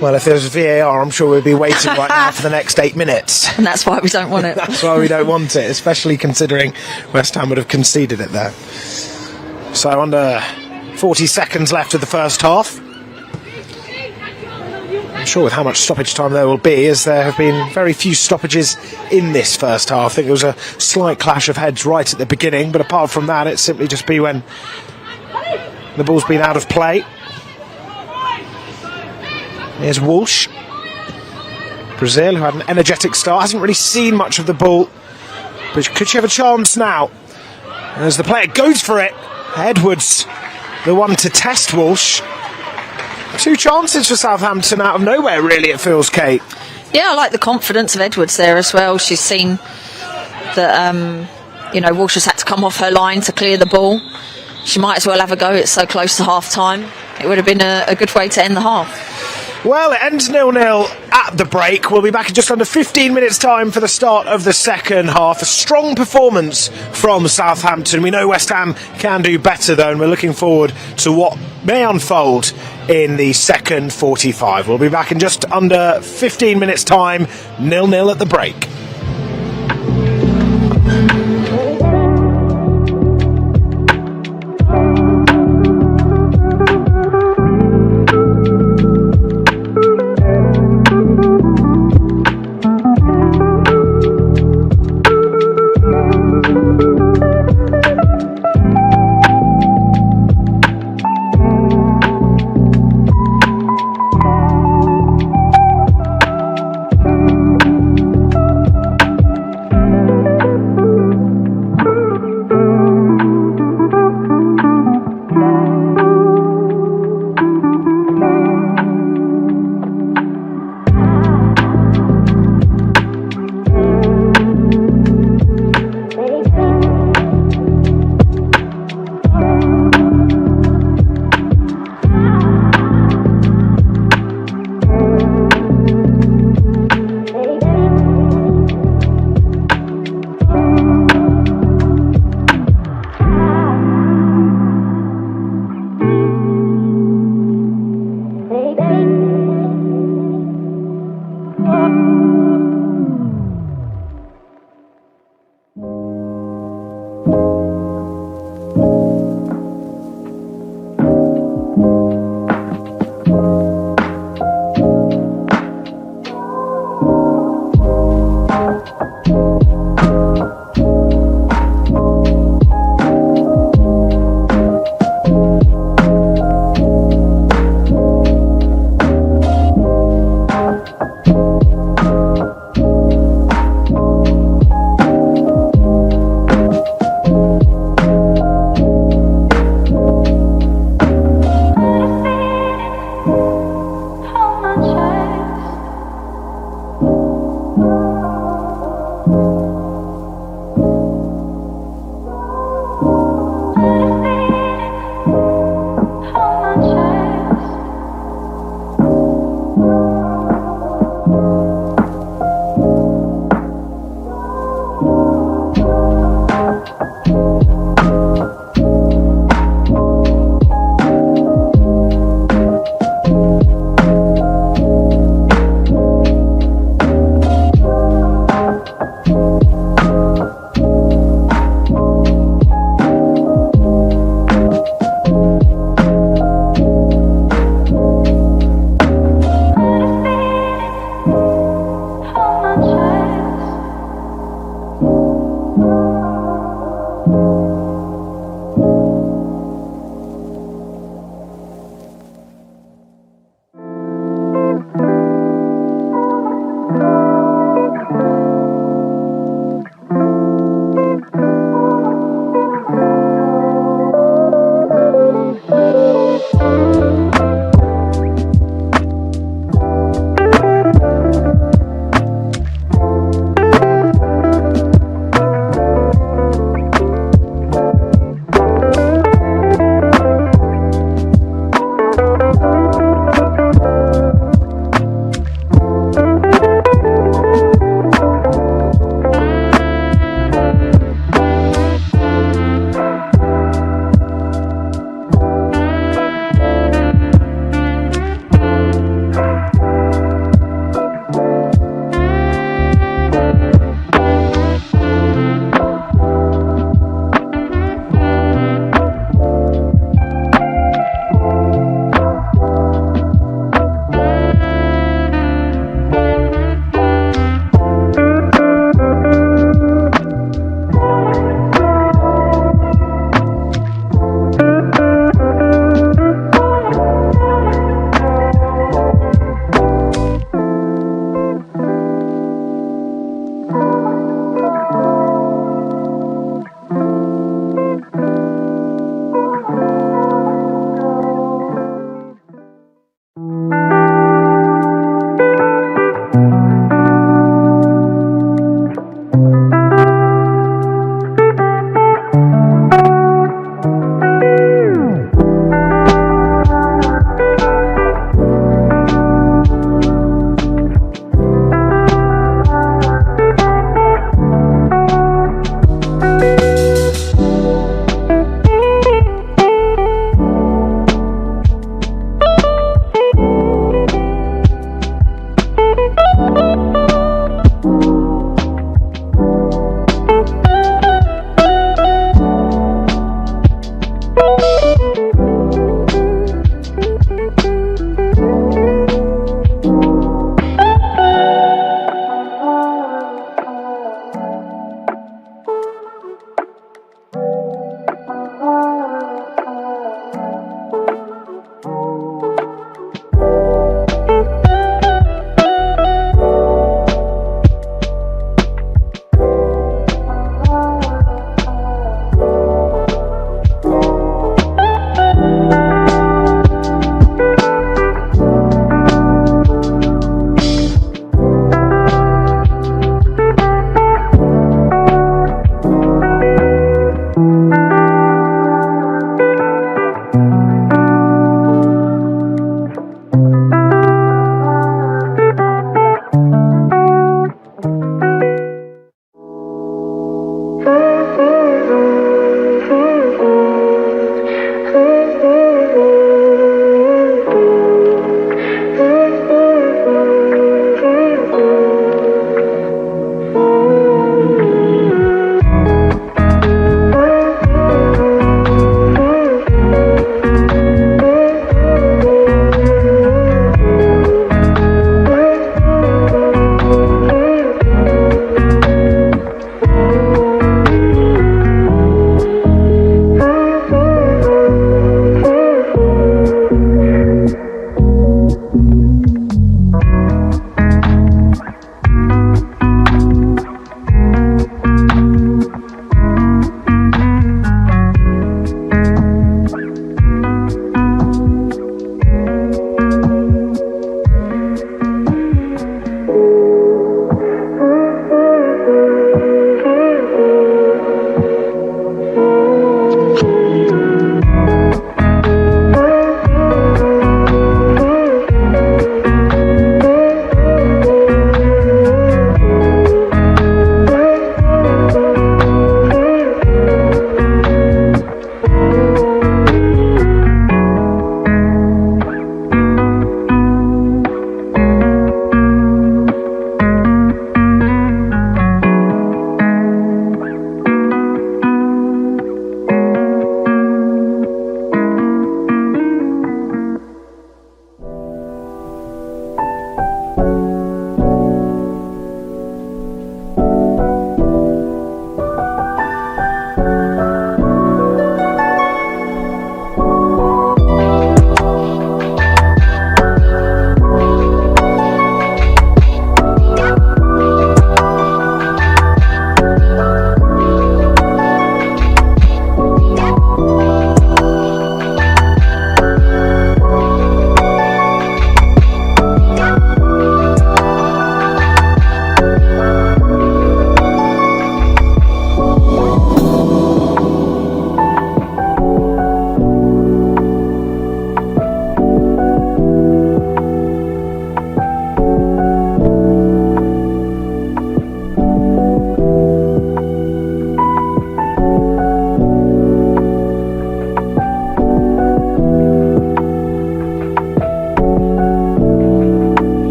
Well, if there was VAR, I'm sure we'd be waiting right now for the next 8 minutes. And that's why we don't want it. That's why we don't want it, especially considering West Ham would have conceded it there. So under 40 seconds left of the first half. I'm sure with how much stoppage time there will be, as there have been very few stoppages in this first half. I think there was a slight clash of heads right at the beginning, but apart from that, it's simply just be when the ball's been out of play. Here's Walsh. Brazil, who had an energetic start, hasn't really seen much of the ball, but could she have a chance now? As the player goes for it, Edwards, the one to test Walsh. 2 chances for Southampton out of nowhere, really, it feels, Kate. Yeah, I like the confidence of Edwards there as well. She's seen that, Walsh has had to come off her line to clear the ball. She might as well have a go. It's so close to half-time. It would have been a good way to end the half. Well, it ends 0-0 at the break. We'll be back in just under 15 minutes' time for the start of the second half. A strong performance from Southampton. We know West Ham can do better, though, and we're looking forward to what may unfold in the second 45. We'll be back in just under 15 minutes' time. 0-0 at the break.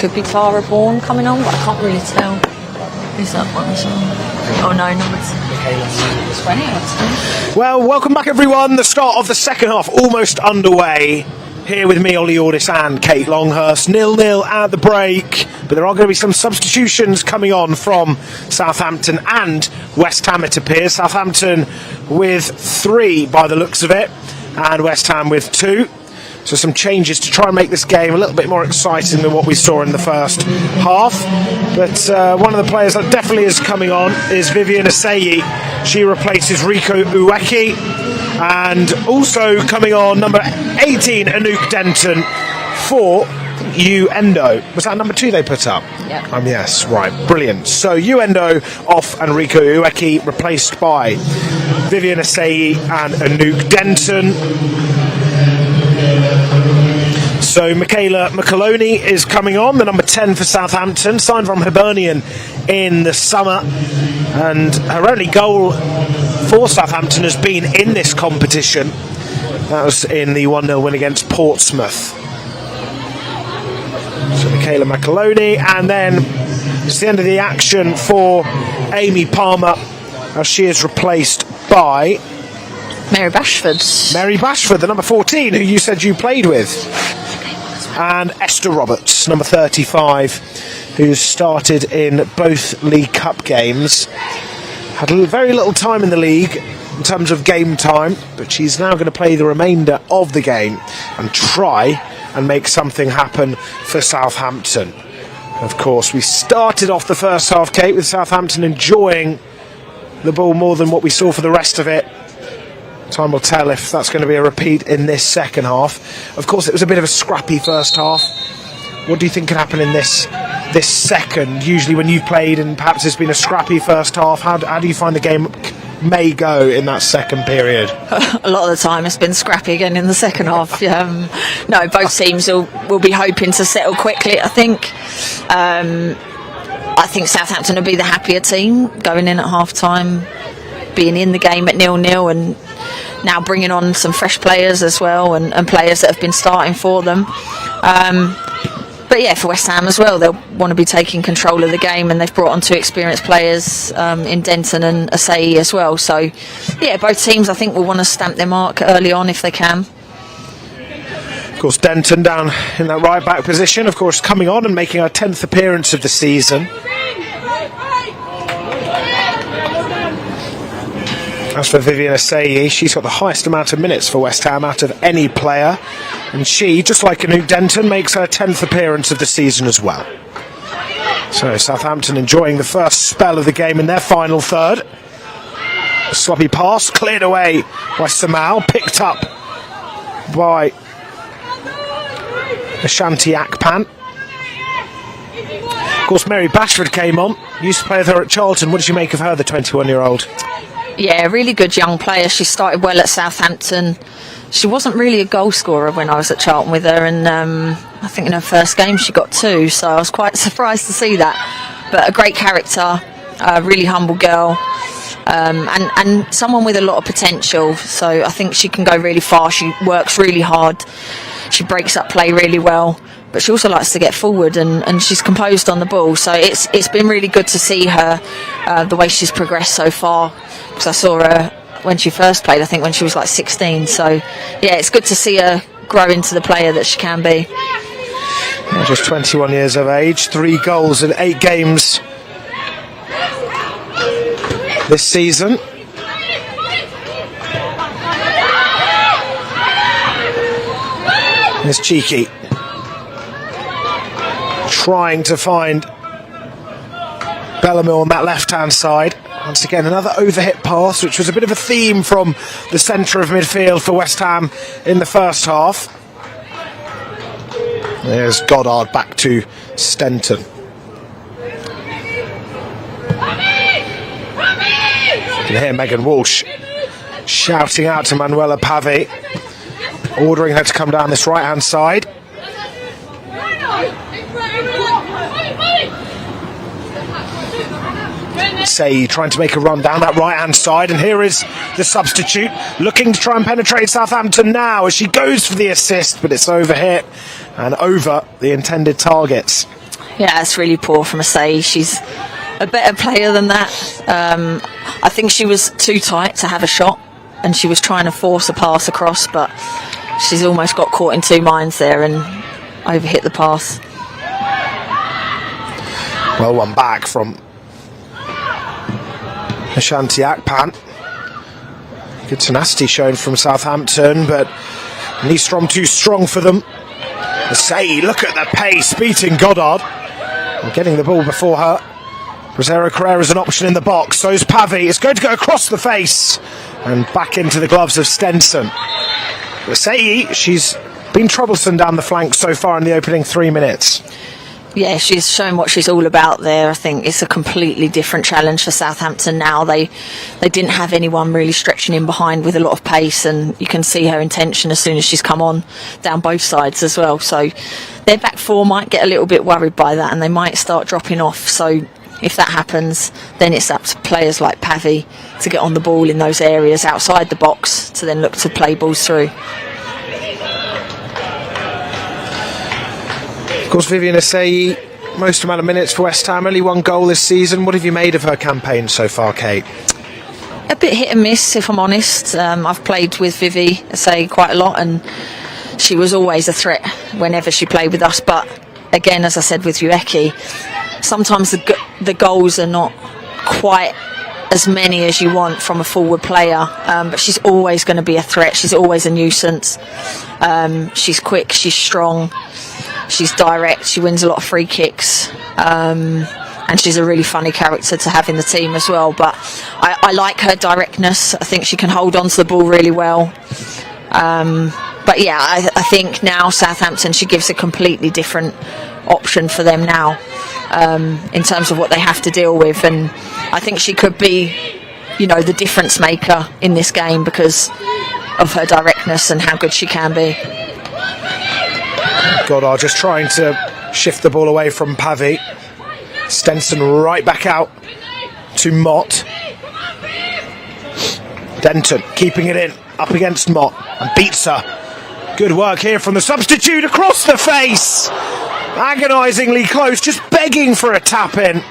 Could be Clara Bourne coming on, but I can't really tell. Who's that one? Oh no, number 20. Well, welcome back everyone. The start of the second half almost underway. Here with me, Ollie Ordis and Kate Longhurst. 0-0 at the break, but there are going to be some substitutions coming on from Southampton and West Ham, it appears. Southampton with 3 by the looks of it, and West Ham with 2. So some changes to try and make this game a little bit more exciting than what we saw in the first half. But one of the players that definitely is coming on is Vivian Asayi. She replaces Rico Uweki. And also coming on, number 18, Anouk Denton for Endo. Was that number 2 they put up? Yeah. Yes, right, brilliant. So Endo off and Rico Uweki replaced by Vivian Asayi and Anouk Denton. So Michaela McAloney is coming on, the number 10 for Southampton, signed from Hibernian in the summer, and her only goal for Southampton has been in this competition. That was in the 1-0 win against Portsmouth. So Michaela McAloney, and then it's the end of the action for Amy Palmer, as she is replaced by Mary Bashford. Mary Bashford, the number 14, who you said you played with. And Esther Roberts, number 35, who started in both League Cup games. Had very little time in the league in terms of game time, but she's now going to play the remainder of the game and try and make something happen for Southampton. Of course, we started off the first half, Kate, with Southampton enjoying the ball more than what we saw for the rest of it. Time will tell if that's going to be a repeat in this second half. Of course, it was a bit of a scrappy first half. What do you think can happen in this second? Usually when you've played and perhaps it's been a scrappy first half, how do you find the game may go in that second period? A lot of the time it's been scrappy again in the second half. No, both teams will be hoping to settle quickly, I think. I think Southampton will be the happier team going in at half-time, being in the game at 0-0 and now bringing on some fresh players as well and players that have been starting for them. But yeah, for West Ham as well, they'll want to be taking control of the game, and they've brought on two experienced players in Denton and Asai as well. So yeah, both teams I think will want to stamp their mark early on if they can. Of course, Denton down in that right back position, of course, coming on and making our 10th appearance of the season. As for Vivian Asai, she's got the highest amount of minutes for West Ham out of any player, and she, just like Anouk Denton, makes her 10th appearance of the season as well. So Southampton enjoying the first spell of the game in their final third. A sloppy pass cleared away by Samal, picked up by Ashanti Akpan. Of course, Mary Bashford came on. Used to play with her at Charlton. What did you make of her, the 21-year-old? Yeah, really good young player. She started well at Southampton. She wasn't really a goal scorer when I was at Charlton with her, and I think in her first game she got 2, so I was quite surprised to see that. But a great character, a really humble girl, and someone with a lot of potential. So I think she can go really far. She works really hard. She breaks up play really well, but she also likes to get forward, and she's composed on the ball. So it's been really good to see her, the way she's progressed so far. Because I saw her when she first played, I think when she was like 16. So yeah, it's good to see her grow into the player that she can be. Yeah, just 21 years of age, 3 goals in 8 games this season. It's cheeky, trying to find Bellamy on that left-hand side. Once again, another overhit pass, which was a bit of a theme from the centre of midfield for West Ham in the first half. There's Goddard back to Stenton. You can hear Megan Walsh shouting out to Manuela Pave, ordering her to come down this right-hand side. Say trying to make a run down that right-hand side, and here is the substitute looking to try and penetrate Southampton now as she goes for the assist, but it's overhit and over the intended targets. Yeah, it's really poor from Asai. She's a better player than that. I think she was too tight to have a shot, and she was trying to force a pass across, but she's almost got caught in 2 minds there and overhit the pass. Well, one back from Ashanti Akpan. Good tenacity shown from Southampton, but Nystrom too strong for them. Asai, look at the pace, beating Goddard and getting the ball before her. Rosero Carrera is an option in the box, so is Pavey. It's going to go across the face and back into the gloves of Stenson. Asai, she's been troublesome down the flank so far in the opening 3 minutes. Yeah, she's shown what she's all about there. I think it's a completely different challenge for Southampton now. They didn't have anyone really stretching in behind with a lot of pace, and you can see her intention as soon as she's come on down both sides as well. So their back four might get a little bit worried by that, and they might start dropping off. So if that happens, then it's up to players like Pavey to get on the ball in those areas outside the box to then look to play balls through. Of course, Vivian Asai, most amount of minutes for West Ham, only 1 goal this season. What have you made of her campaign so far, Kate? A bit hit and miss, if I'm honest. I've played with Vivi, I say, quite a lot, and she was always a threat whenever she played with us. But again, as I said with Ueki, sometimes the goals are not quite as many as you want from a forward player, but she's always going to be a threat. She's always a nuisance. She's quick, she's strong, she's direct, she wins a lot of free kicks, and she's a really funny character to have in the team as well. But I like her directness. I think she can hold on to the ball really well. But yeah, I think now Southampton, she gives a completely different option for them now, in terms of what they have to deal with, and I think she could be, the difference maker in this game because of her directness and how good she can be. Goddard just trying to shift the ball away from Pavi. Stenson right back out to Mott. Denton keeping it in, up against Mott, and beats her. Good work here from the substitute, across the face. Agonisingly close, just begging for a tap in.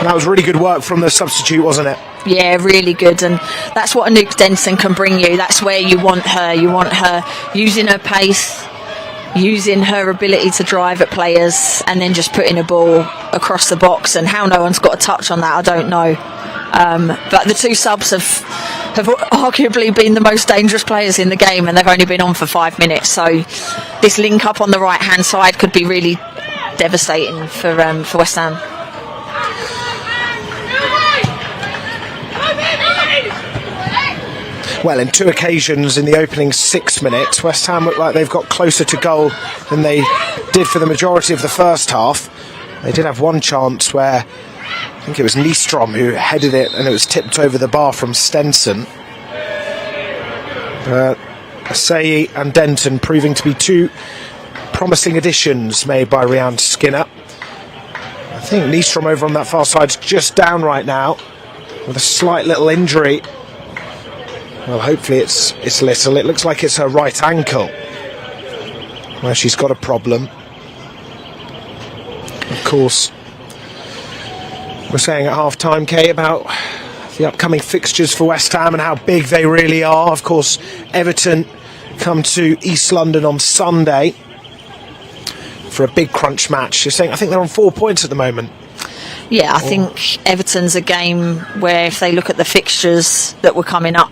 That was really good work from the substitute, wasn't it? Yeah, really good, and that's what Anouk Denson can bring you. That's where you want her. You want her using her pace, using her ability to drive at players, and then just putting a ball across the box. And how no one's got a touch on that, I don't know. But the two subs have arguably been the most dangerous players in the game, and they've only been on for 5 minutes. So this link up on the right hand side could be really devastating for West Ham. Well, in 2 occasions in the opening 6 minutes, West Ham look like they've got closer to goal than they did for the majority of the first half. They did have one chance where I think it was Nystrom who headed it and it was tipped over the bar from Stenson. Asseyi and Denton proving to be 2 promising additions made by Rhiannon Skinner. I think Nystrom over on that far side is just down right now with a slight little injury. Well, hopefully it's little. It looks like it's her right ankle where she's got a problem. Of course, we're saying at half-time, Kate, about the upcoming fixtures for West Ham and how big they really are. Of course, Everton come to East London on Sunday for a big crunch match. You're saying, I think they're on 4 points at the moment. Yeah, I think Everton's a game where if they look at the fixtures that were coming up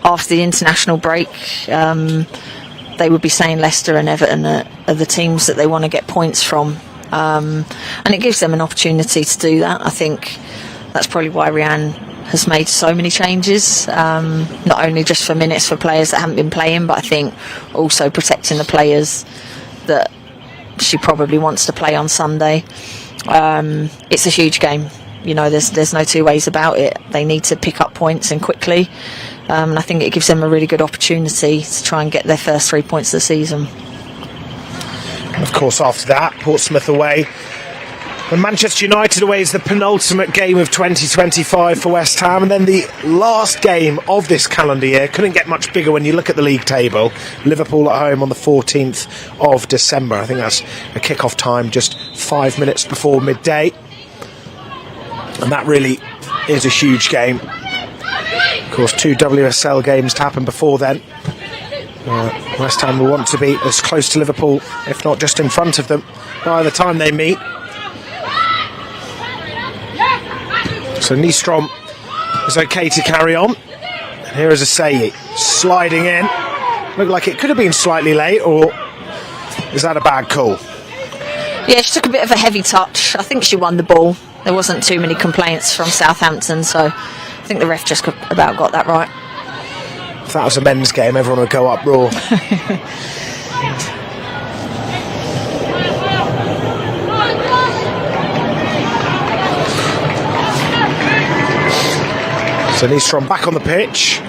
after the international break, they would be saying Leicester and Everton are the teams that they want to get points from. And it gives them an opportunity to do that. I think that's probably why Rhiannon has made so many changes, not only just for minutes for players that haven't been playing, but I think also protecting the players that she probably wants to play on Sunday. It's a huge game. There's no two ways about it. They need to pick up points and quickly. And I think it gives them a really good opportunity to try and get their first 3 points of the season. And of course, after that, Portsmouth away. And Manchester United away is the penultimate game of 2025 for West Ham. And then the last game of this calendar year couldn't get much bigger when you look at the league table. Liverpool at home on the 14th of December. I think that's a kick-off time just 5 minutes before midday. And that really is a huge game. Of course, 2 WSL games to happen before then. West Ham will want to be as close to Liverpool, if not just in front of them, by the time they meet. So Nystrom is okay to carry on. And here is Asseyi sliding in. Looked like it could have been slightly late, or is that a bad call? Yeah, she took a bit of a heavy touch. I think she won the ball. There wasn't too many complaints from Southampton, so I think the ref just about got that right. If that was a men's game, everyone would go up raw. So Nystrom back on the pitch.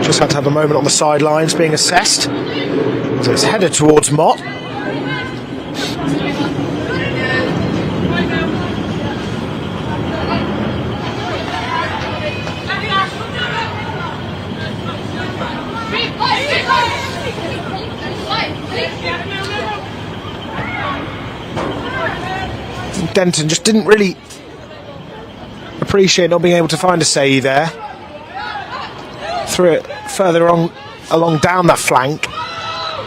Just had to have a moment on the sidelines being assessed. As it's headed towards Mott. Denton just didn't really appreciate not being able to find a Say there. Threw it further on along down that flank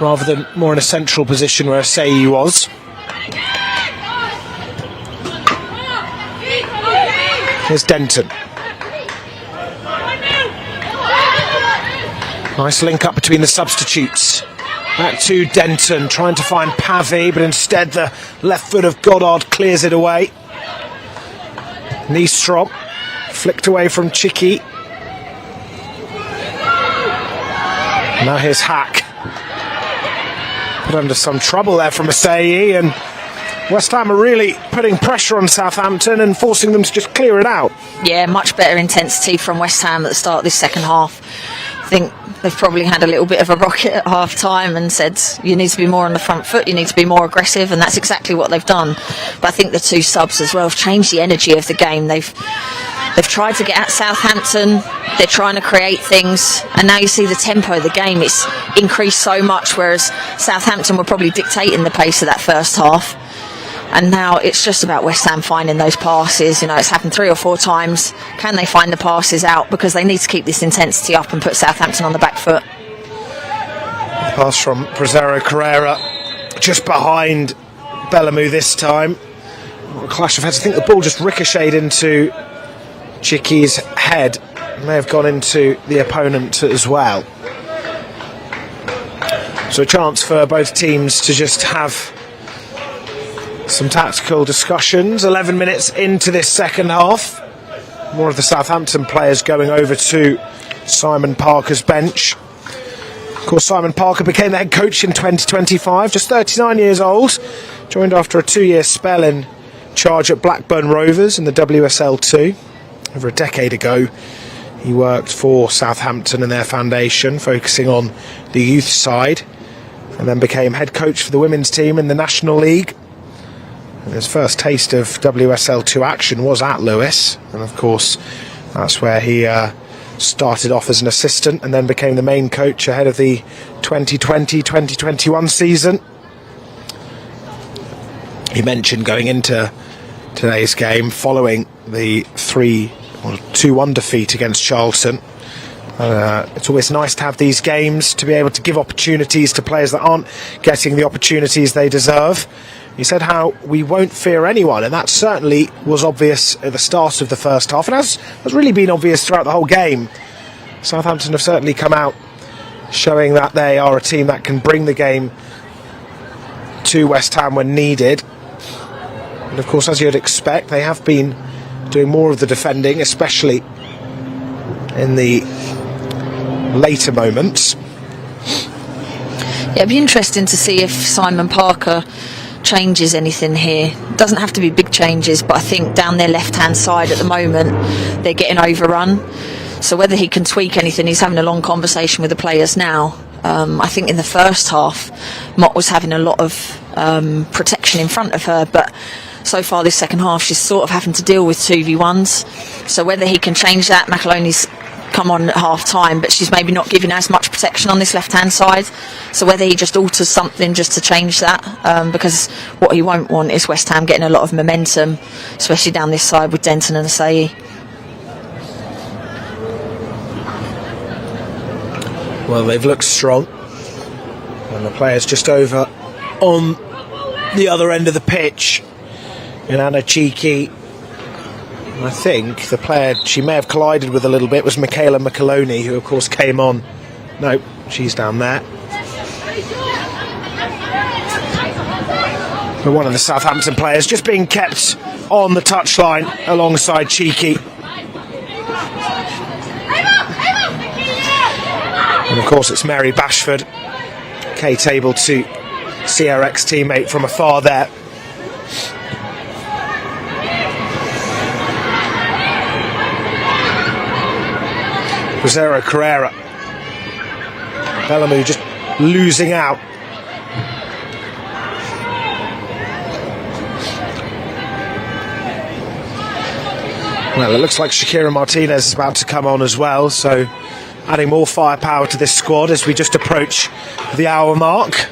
rather than more in a central position where Say was. Here's Denton. Nice link up between the substitutes. Back to Denton, trying to find Pavey, but instead the left foot of Goddard clears it away. Niestrop flicked away from Chicky. Now here's Hack. Put under some trouble there from Asai, and West Ham are really putting pressure on Southampton and forcing them to just clear it out. Yeah, much better intensity from West Ham at the start of this second half. I think they've probably had a little bit of a rocket at half time and said you need to be more on the front foot, you need to be more aggressive, and that's exactly what they've done. But I think the two subs as well have changed the energy of the game. They've tried to get at Southampton, they're trying to create things, and now you see the tempo of the game, it's increased so much, whereas Southampton were probably dictating the pace of that first half. And now it's just about West Ham finding those passes. You know, it's happened 3 or 4 times. Can they find the passes out? Because they need to keep this intensity up and put Southampton on the back foot. Pass from Brazero Carrera, just behind Bellamy this time. A clash of heads. I think the ball just ricocheted into Chicky's head. It may have gone into the opponent as well. So a chance for both teams to just have some tactical discussions. 11 minutes into this second half. More of the Southampton players going over to Simon Parker's bench. Of course, Simon Parker became the head coach in 2025, just 39 years old. Joined after a 2-year spell in charge at Blackburn Rovers in the WSL2. Over a decade ago, he worked for Southampton and their foundation, focusing on the youth side, and then became head coach for the women's team in the National League. And his first taste of WSL2 action was at Lewes, and of course that's where he started off as an assistant and then became the main coach ahead of the 2020-2021 season. He mentioned going into today's game, following the 2-1 defeat against Charlton, it's always nice to have these games to be able to give opportunities to players that aren't getting the opportunities they deserve. He said how we won't fear anyone, and that certainly was obvious at the start of the first half, and has really been obvious throughout the whole game. Southampton have certainly come out showing that they are a team that can bring the game to West Ham when needed. And of course, as you'd expect, they have been doing more of the defending, especially in the later moments. Yeah, it'd be interesting to see if Simon Parker changes anything here. It doesn't have to be big changes, but I think down their left hand side at the moment they're getting overrun, so whether he can tweak anything, he's having a long conversation with the players now. I think in the first half Mott was having a lot of protection in front of her, but so far this second half she's sort of having to deal with 2v1s, so whether he can change that. McAloney's come on at half time, but she's maybe not giving as much protection on this left hand side, so whether he just alters something just to change that, because what he won't want is West Ham getting a lot of momentum, especially down this side with Denton and Asai. Well, they've looked strong, and the players just over on the other end of the pitch in Anna Cheeky. I think the player she may have collided with a little bit was Michaela McAloney, who of course came on. No, she's down there. But one of the Southampton players just being kept on the touchline alongside Cheeky. And of course it's Mary Bashford. Kate able to see her ex-teammate from afar there. Brazero Carrera. Bellamy just losing out. Well, it looks like Shakira Martinez is about to come on as well, so adding more firepower to this squad as we just approach the hour mark.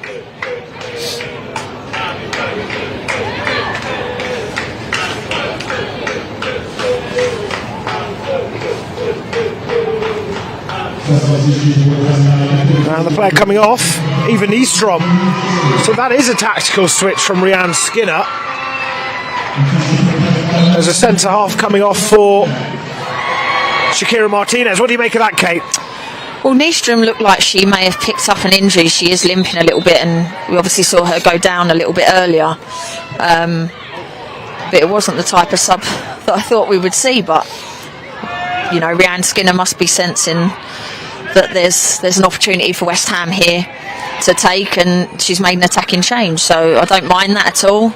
And the player coming off, even Eastrom. So that is a tactical switch from Rianne Skinner. There's a centre half coming off for Shakira Martinez. What do you make of that, Kate? Well, Nystrom looked like she may have picked up an injury. She is limping a little bit, and we obviously saw her go down a little bit earlier. But it wasn't the type of sub that I thought we would see. But, you know, Rianne Skinner must be sensing that there's an opportunity for West Ham here to take, and she's made an attacking change. So I don't mind that at all.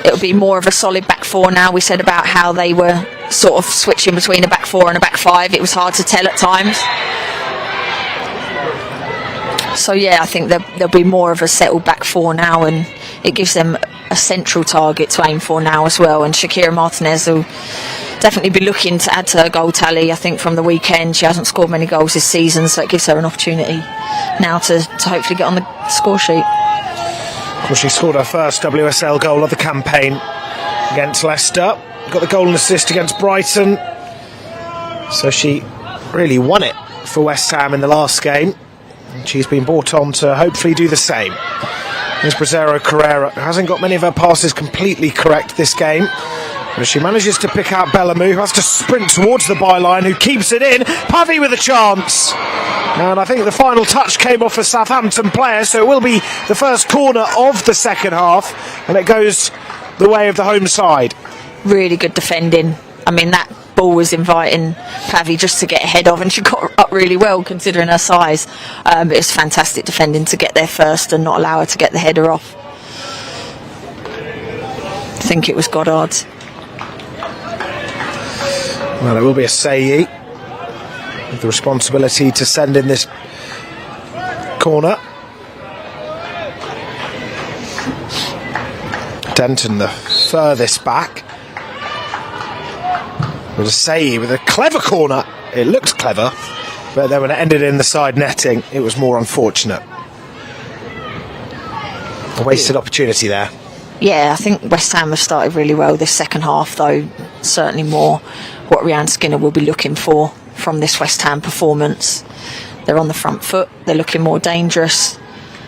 It'll be more of a solid back four now. We said about how they were sort of switching between a back four and a back five. It was hard to tell at times. So yeah, I think there'll be more of a settled back four now, and it gives them a central target to aim for now as well. And Shakira Martinez will definitely be looking to add to her goal tally. I think from the weekend she hasn't scored many goals this season, so it gives her an opportunity now to hopefully get on the score sheet. Of course, she scored her first WSL goal of the campaign against Leicester. Got the goal and assist against Brighton. So she really won it for West Ham in the last game. And she's been brought on to hopefully do the same. Ms. Brazero Carrera hasn't got many of her passes completely correct this game. But she manages to pick out Bellamy, who has to sprint towards the byline, who keeps it in. Pavey with a chance. And I think the final touch came off a Southampton player, so it will be the first corner of the second half, and it goes the way of the home side. Really good defending. I mean, that ball was inviting Pavey just to get ahead of, and she got up really well considering her size. But it was fantastic defending to get there first and not allow her to get the header off. I think it was Goddard. Well, it will be a Sayi with the responsibility to send in this corner. Denton, the furthest back. With a Sayi with a clever corner. It looked clever, but then when it ended in the side netting, it was more unfortunate. A wasted opportunity there. Yeah, I think West Ham have started really well this second half, though. Certainly more what Rianne Skinner will be looking for from this West Ham performance. They're on the front foot, they're looking more dangerous.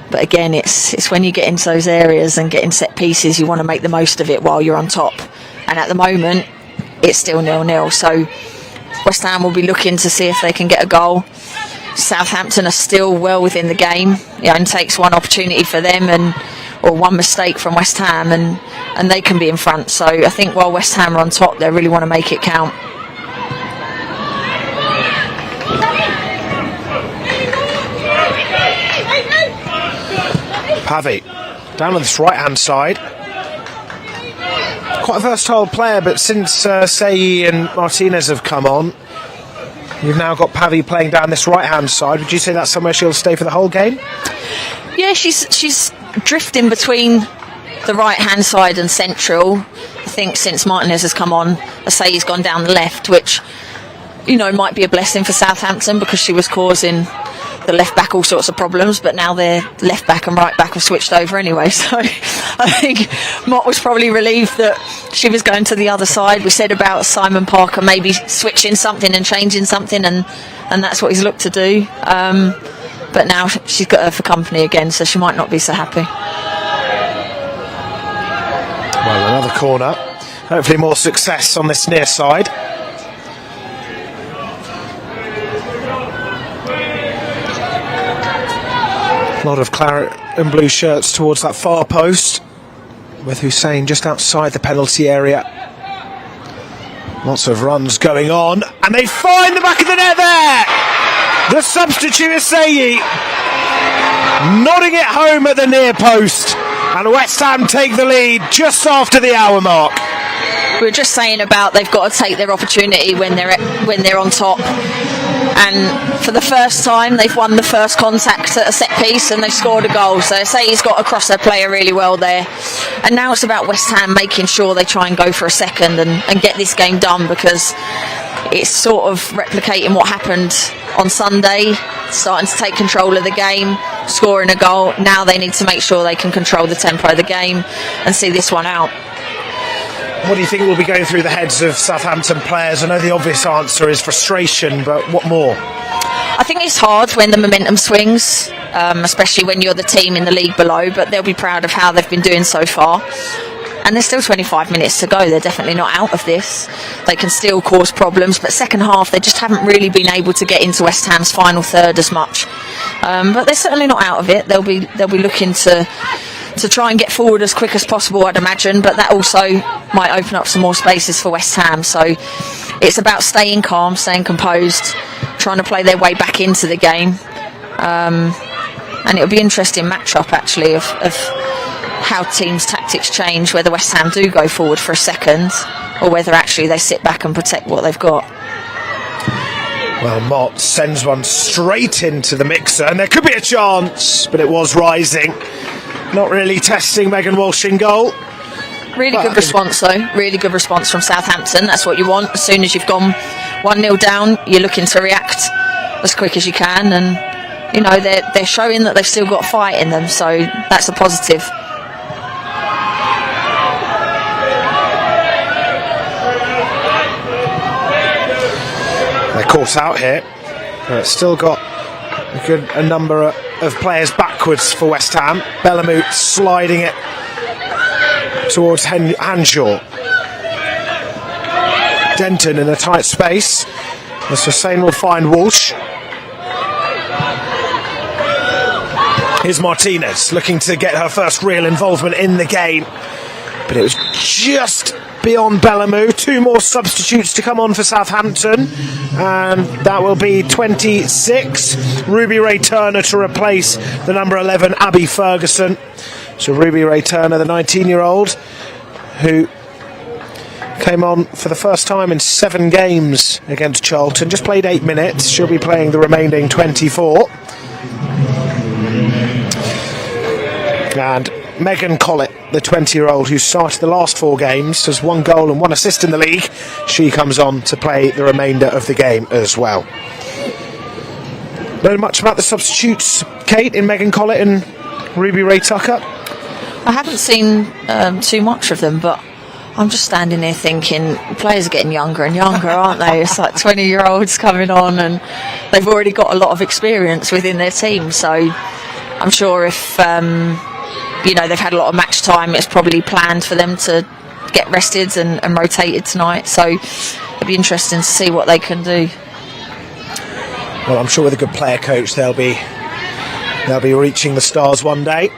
But again, it's when you get into those areas and get in set pieces, you want to make the most of it while you're on top. And at the moment, it's still 0-0. So West Ham will be looking to see if they can get a goal. Southampton are still well within the game. It only takes one opportunity for them or one mistake from West Ham and they can be in front. So I think while West Ham are on top, they really want to make it count. Pavey down on this right hand side. Quite a versatile player, but since Sayi and Martinez have come on, you've now got Pavey playing down this right hand side. Would you say that's somewhere she'll stay for the whole game? Yeah, she's drifting between the right hand side and central. I think since Martinez has come on, Sayi's gone down the left, which, you know, might be a blessing for Southampton because she was causing the left back all sorts of problems, but now their left back and right back have switched over anyway. So I think Mott was probably relieved that she was going to the other side. We said about Simon Parker maybe switching something and changing something, and that's what he's looked to do. But now she's got her for company again, so she might not be so happy. Well, another corner. Hopefully more success on this near side. A lot of claret and blue shirts towards that far post, with Hussein just outside the penalty area. Lots of runs going on, and they find the back of the net there! The substitute is Sayi, nodding it home at the near post, and West Ham take the lead just after the hour mark. We were just saying about they've got to take their opportunity when they're on top, and for the first time they've won the first contact at a set piece and they've scored a goal. So Sayi's got across their player really well there, and now it's about West Ham making sure they try and go for a second and get this game done, because it's sort of replicating what happened on Sunday, starting to take control of the game, scoring a goal. Now they need to make sure they can control the tempo of the game and see this one out. What do you think will be going through the heads of Southampton players? I know the obvious answer is frustration, but what more? I think it's hard when the momentum swings, especially when you're the team in the league below, but they'll be proud of how they've been doing so far. And there's still 25 minutes to go. They're definitely not out of this. They can still cause problems, but second half they just haven't really been able to get into West Ham's final third as much. But they're certainly not out of it. They'll be looking to try and get forward as quick as possible, I'd imagine, but that also might open up some more spaces for West Ham. So it's about staying calm, staying composed, trying to play their way back into the game. And it'll be an interesting match-up, actually, of how teams' tactics change, whether West Ham do go forward for a second or whether actually they sit back and protect what they've got. Well, Mott sends one straight into the mixer, and there could be a chance, but it was rising. Not really testing Megan Walsh in goal. Really good response, though. Really good response from Southampton. That's what you want. As soon as you've gone 1-0 down, you're looking to react as quick as you can, and you know they're showing that they've still got fight in them, so that's a positive. They're caught out here, but it's still got a number of players backwards for West Ham. Bellamute sliding it towards Hanshaw. Denton in a tight space. As Hussein will find Walsh. Here's Martinez looking to get her first real involvement in the game, but it was just beyond Bellamute. Two more substitutes to come on for Southampton, and that will be 26. Ruby Ray Turner to replace the number 11 Abby Ferguson. So Ruby Ray Turner, the 19-year-old who came on for the first time in 7 games against Charlton, just played 8 minutes. She'll be playing the remaining 24. And Megan Collett, the 20-year-old who started the last 4 games, has 1 goal and 1 assist in the league. She comes on to play the remainder of the game as well. Know much about the substitutes, Kate, in Megan Collett and Ruby Ray Tucker? I haven't seen too much of them, but I'm just standing here thinking players are getting younger and younger, aren't they? It's like 20-year-olds coming on, and they've already got a lot of experience within their team. So I'm sure if they've had a lot of match time, it's probably planned for them to get rested and rotated tonight. So it'll be interesting to see what they can do. Well, I'm sure with a good player coach, they'll be reaching the stars one day.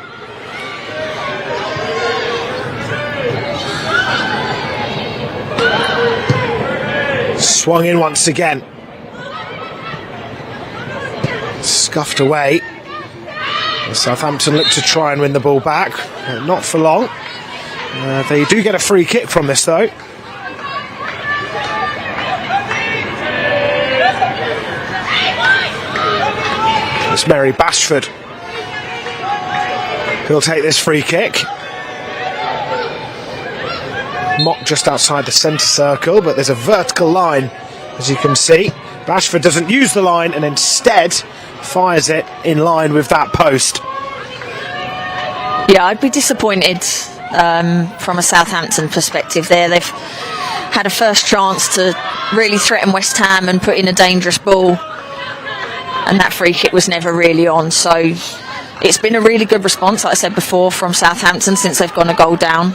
Swung in once again. Scuffed away. Southampton look to try and win the ball back. Not for long. They do get a free kick from this, though. It's Mary Bashford who'll take this free kick. Mock just outside the centre circle, but there's a vertical line, as you can see. Bashford doesn't use the line and instead fires it in line with that post. Yeah, I'd be disappointed from a Southampton perspective there. They've had a first chance to really threaten West Ham and put in a dangerous ball, and that free kick was never really on. So it's been a really good response, like I said before, from Southampton since they've gone a goal down.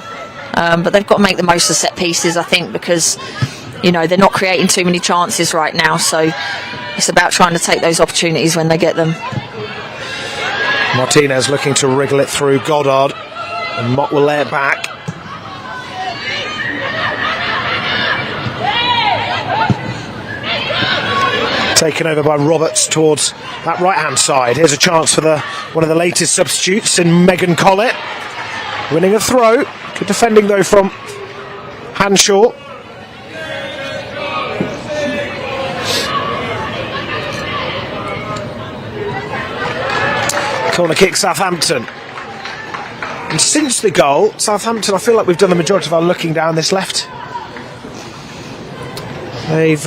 But they've got to make the most of set pieces, I think, because they're not creating too many chances right now. So it's about trying to take those opportunities when they get them. Martinez looking to wriggle it through Goddard, and Mott will lay it back. Taken over by Roberts towards that right-hand side. Here's a chance for one of the latest substitutes in Megan Collett. Winning a throw. Good defending, though, from Hanshaw. Corner kick, Southampton. And since the goal, Southampton, I feel like we've done the majority of our looking down this left. They've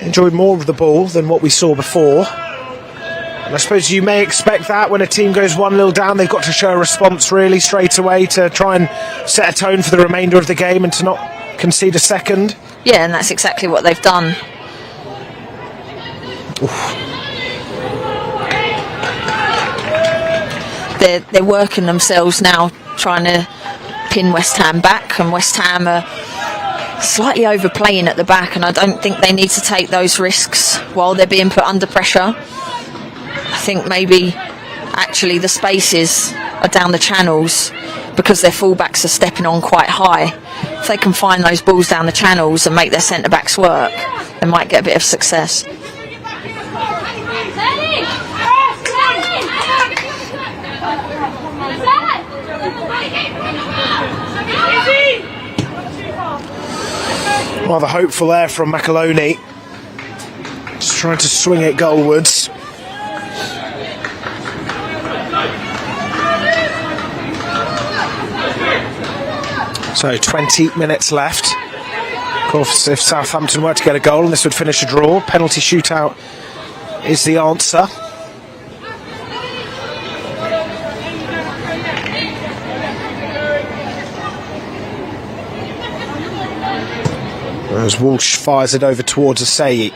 enjoyed more of the ball than what we saw before. And I suppose you may expect that when a team goes 1-0 down, they've got to show a response really straight away to try and set a tone for the remainder of the game and to not concede a second. Yeah, and that's exactly what they've done. They're working themselves now, trying to pin West Ham back, and West Ham are slightly overplaying at the back, and I don't think they need to take those risks while they're being put under pressure. I think maybe actually the spaces are down the channels because their fullbacks are stepping on quite high. If they can find those balls down the channels and make their centre-backs work, they might get a bit of success. Rather hopeful there from McAloney. Just trying to swing it goalwards. So 20 minutes left. Of course, if Southampton were to get a goal, and this would finish a draw, penalty shootout is the answer. As Walsh fires it over towards Asseyi.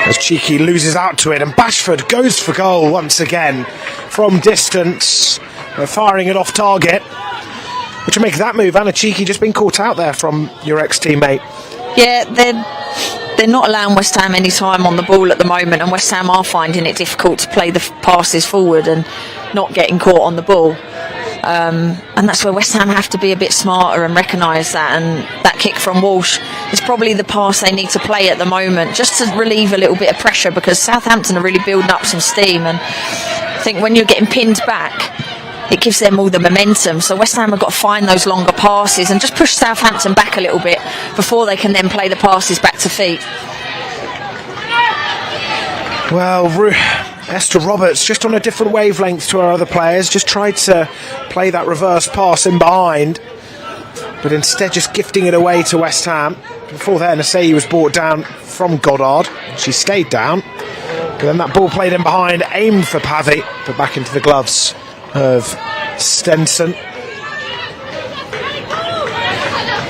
As Cheeky loses out to it, and Bashford goes for goal once again from distance. They're firing it off target. What do you make of that move, Anna? Cheeky just been caught out there from your ex-teammate. Yeah, they're not allowing West Ham any time on the ball at the moment, and West Ham are finding it difficult to play the passes forward and not getting caught on the ball. And that's where West Ham have to be a bit smarter and recognise that, and that kick from Walsh is probably the pass they need to play at the moment, just to relieve a little bit of pressure, because Southampton are really building up some steam, and I think when you're getting pinned back it gives them all the momentum, so West Ham have got to find those longer passes and just push Southampton back a little bit before they can then play the passes back to feet. Well, Esther Roberts, just on a different wavelength to our other players, just tried to play that reverse pass in behind, but instead just gifting it away to West Ham. Before then, Asseyi was brought down from Goddard. She stayed down, but then that ball played in behind, aimed for Pavey, but back into the gloves of Stenson.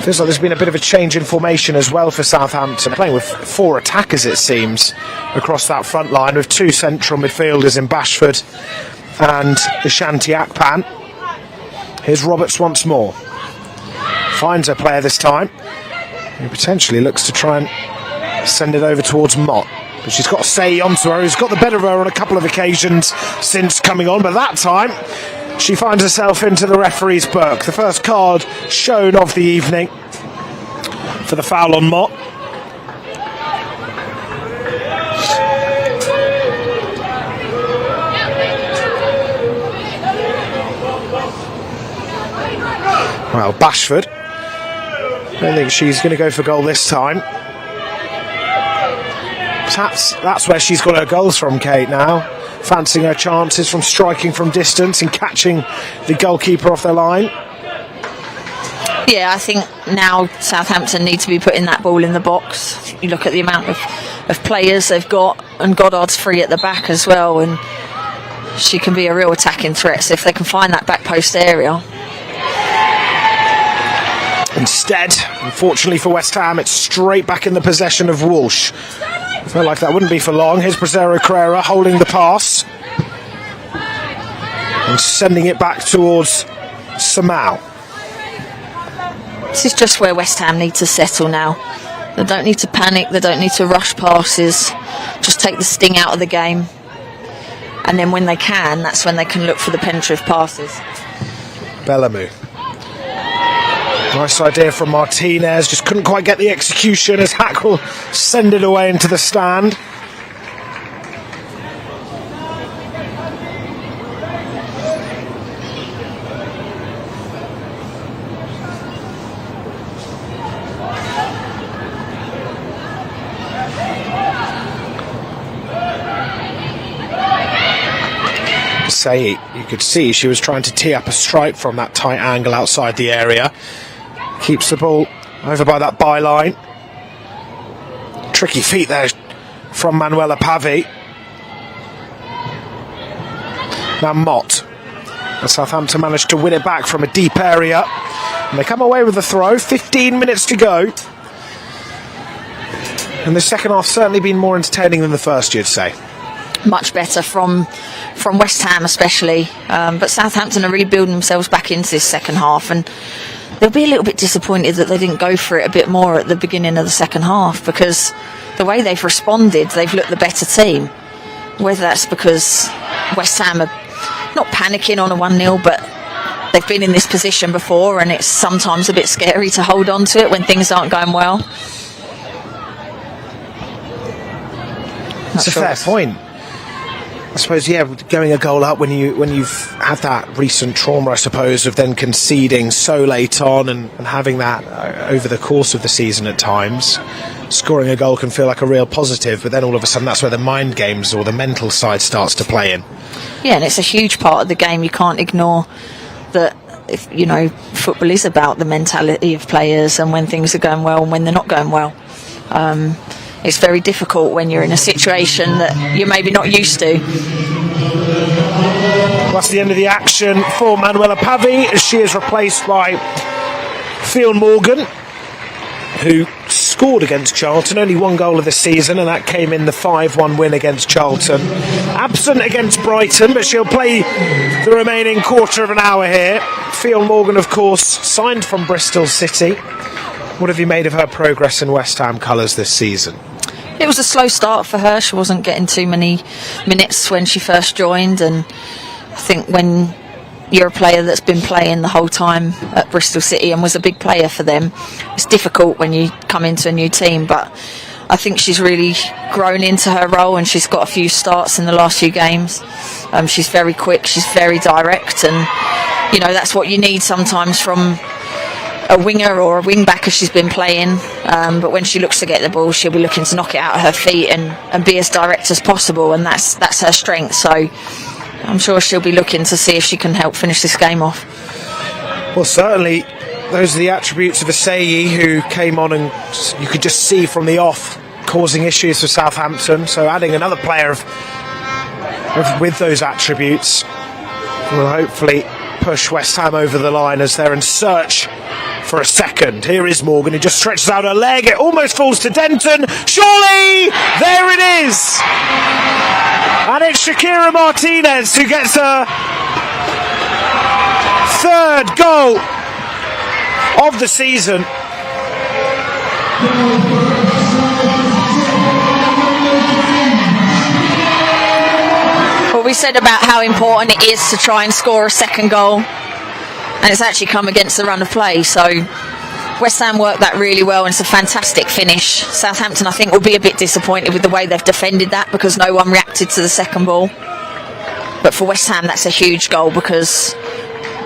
Feels like there's been a bit of a change in formation as well for Southampton, playing with 4 attackers, it seems, across that front line, with 2 central midfielders in Bashford and Ashanti Akpan. Here's Roberts once more. Finds a player this time. He potentially looks to try and send it over towards Mott. But she's got Say onto her, who's got the better of her on a couple of occasions since coming on, but that time she finds herself into the referee's book. The first card shown of the evening for the foul on Mott. Well, Bashford, I don't think she's going to go for goal this time. Perhaps that's where she's got her goals from, Kate, now. Fancying her chances from striking from distance and catching the goalkeeper off their line. Yeah, I think now Southampton need to be putting that ball in the box. You look at the amount of players they've got, and Goddard's free at the back as well, and she can be a real attacking threat, so if they can find that back post area. Instead, unfortunately for West Ham, it's straight back in the possession of Walsh. I felt like that wouldn't be for long. Here's Brazero Carrera holding the pass and sending it back towards Samau. This is just where West Ham need to settle now. They don't need to panic, they don't need to rush passes, just take the sting out of the game, and then when they can, that's when they can look for the penetrative passes. Bellamy. Nice idea from Martinez, just couldn't quite get the execution as Hack will send it away into the stand. Say, you could see she was trying to tee up a strike from that tight angle outside the area. Keeps the ball over by that byline. Tricky feet there from Manuela Pavey. Now Mott. And Southampton managed to win it back from a deep area. And they come away with the throw. 15 minutes to go. And the second half certainly been more entertaining than the first, you'd say. Much better from West Ham especially. But Southampton are really building themselves back into this second half. And they'll be a little bit disappointed that they didn't go for it a bit more at the beginning of the second half, because the way they've responded, they've looked the better team. Whether that's because West Ham are not panicking on a 1-0, but they've been in this position before, and it's sometimes a bit scary to hold on to it when things aren't going well. That's a fair point. I suppose, yeah, going a goal up when you've had that recent trauma, I suppose, of then conceding so late on and having that over the course of the season at times. Scoring a goal can feel like a real positive, but then all of a sudden that's where the mind games or the mental side starts to play in. Yeah, and it's a huge part of the game. You can't ignore that. If, you know, football is about the mentality of players and when things are going well and when they're not going well. It's very difficult when you're in a situation that you're maybe not used to. That's the end of the action for Manuela Pavi, as she is replaced by Fiona Morgan, who scored against Charlton, only one goal of the season, and that came in the 5-1 win against Charlton. Absent against Brighton, but she'll play the remaining quarter of an hour here. Fiona Morgan, of course, signed from Bristol City. What have you made of her progress in West Ham colours this season? It was a slow start for her. She wasn't getting too many minutes when she first joined, and I think when you're a player that's been playing the whole time at Bristol City and was a big player for them, it's difficult when you come into a new team, but I think she's really grown into her role, and she's got a few starts in the last few games. She's very quick, she's very direct, and you know, that's what you need sometimes from a winger or a wing back, as she's been playing, but when she looks to get the ball, she'll be looking to knock it out of her feet and be as direct as possible, and that's her strength. So I'm sure she'll be looking to see if she can help finish this game off. Well, certainly those are the attributes of Asayi, who came on and you could just see from the off causing issues for Southampton. So adding another player with those attributes will hopefully push West Ham over the line as they're in search for a second. Here is Morgan, who just stretches out her leg. It almost falls to Denton. Surely! There it is! And it's Shakira Martinez who gets her third goal of the season. Well, we said about how important it is to try and score a second goal, and it's actually come against the run of play, so West Ham worked that really well, and it's a fantastic finish. Southampton, I think, will be a bit disappointed with the way they've defended that, because no one reacted to the second ball. But for West Ham, that's a huge goal, because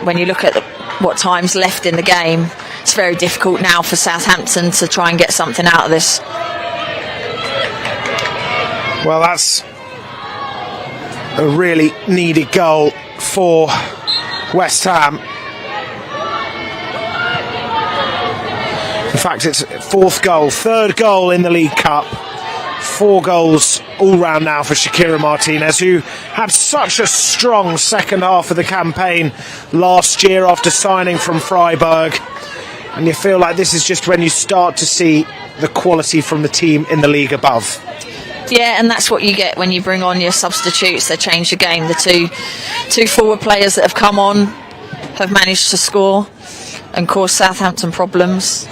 when you look at what time's left in the game, it's very difficult now for Southampton to try and get something out of this. Well, that's a really needed goal for West Ham. In fact, it's fourth goal, third goal in the League Cup. 4 goals all round now for Shakira Martinez, who had such a strong second half of the campaign last year after signing from Freiburg. And you feel like this is just when you start to see the quality from the team in the league above. Yeah, and that's what you get when you bring on your substitutes. They change the game. The two forward players that have come on have managed to score and cause Southampton problems.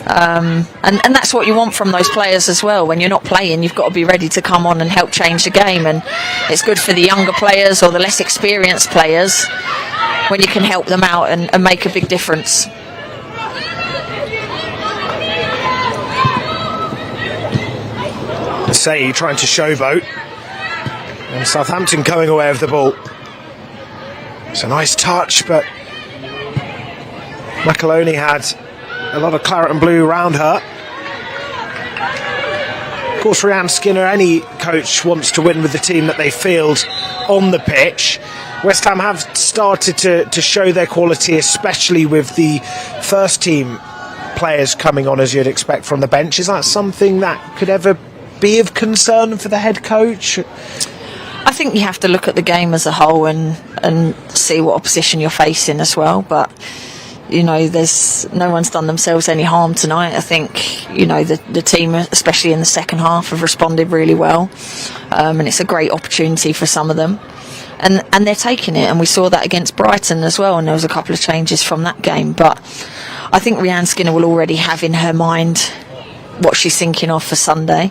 And that's what you want from those players as well. When you're not playing, you've got to be ready to come on and help change the game, and it's good for the younger players or the less experienced players when you can help them out and make a big difference. Say trying to showboat, and Southampton going away with the ball. It's a nice touch, but McAloney had a lot of claret and blue around her. Of course, Rhiannon Skinner, any coach wants to win with the team that they field on the pitch. West Ham have started to show their quality, especially with the first team players coming on, as you'd expect from the bench. Is that something that could ever be of concern for the head coach? I think you have to look at the game as a whole and see what opposition you're facing as well. But there's no one's done themselves any harm tonight. I think the team, especially in the second half, have responded really well, and it's a great opportunity for some of them, and they're taking it. And we saw that against Brighton as well. And there was a couple of changes from that game. But I think Rhiannon Skinner will already have in her mind what she's thinking of for Sunday.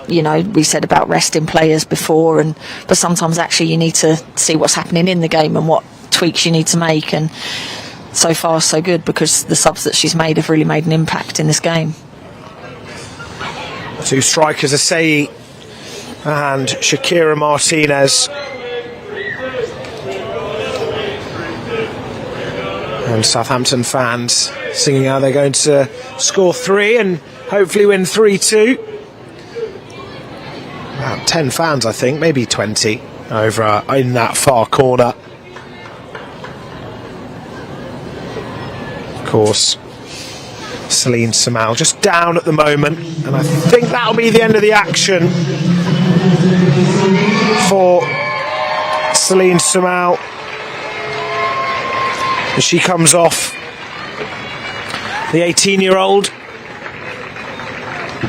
We said about resting players before, but sometimes actually you need to see what's happening in the game and what tweaks you need to make. And so far, so good, because the subs that she's made have really made an impact in this game. Two strikers, Asai and Shakira Martinez. And Southampton fans singing how they're going to score 3 and hopefully win 3-2. About 10 fans, I think, maybe 20 over in that far corner. Of course, Celine Samal just down at the moment, and I think that'll be the end of the action for Celine Samal as she comes off. The 18-year-old,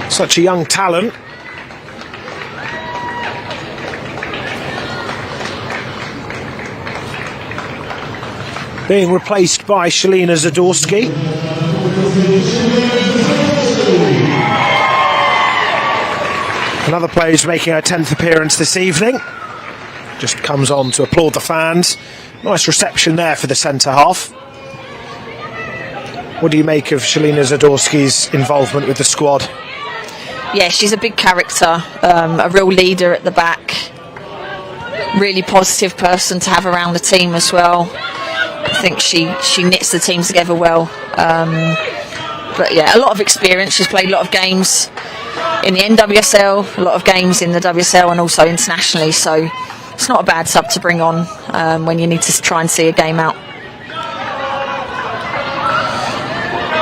such a young talent. Being replaced by Shalina Zadorsky. Another player who's making her 10th appearance this evening. Just comes on to applaud the fans. Nice reception there for the centre half. What do you make of Shalina Zadorsky's involvement with the squad? Yeah, she's a big character, a real leader at the back. Really positive person to have around the team as well. I think she knits the team together well. But yeah, a lot of experience. She's played a lot of games in the NWSL, a lot of games in the WSL, and also internationally. So it's not a bad sub to bring on when you need to try and see a game out.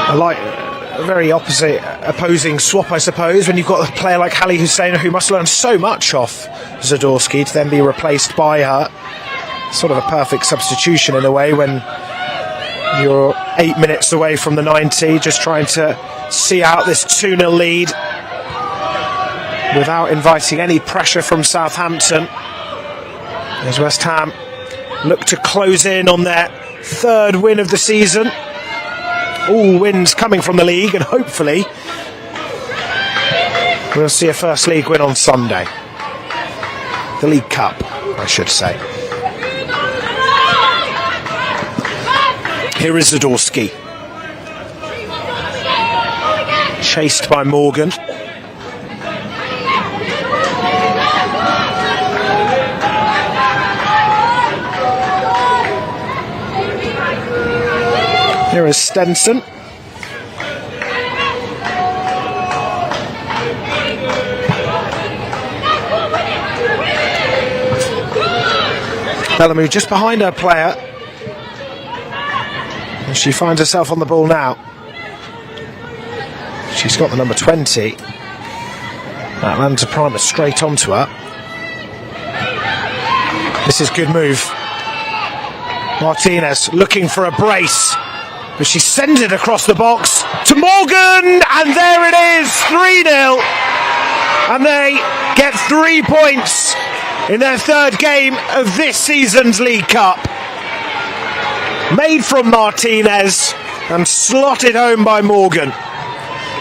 I like a very opposing swap, I suppose, when you've got a player like Hallie Hussein who must learn so much off Zadorsky to then be replaced by her. Sort of a perfect substitution in a way when you're 8 minutes away from the 90, just trying to see out this 2-0 lead without inviting any pressure from Southampton, as West Ham look to close in on their 3rd win of the season. All wins coming from the league, and hopefully we'll see a first league win on Sunday. The League Cup, I should say. Here is Zadorsky. Chased by Morgan. Here is Stenson. Bellamy just behind her player. And she finds herself on the ball now. She's got the number 20. That lands a primer straight onto her. This is good move. Martinez looking for a brace, but she sends it across the box to Morgan, and there it is, 3-0. And they get 3 points in their 3rd game of this season's League Cup. Made from Martinez and slotted home by Morgan.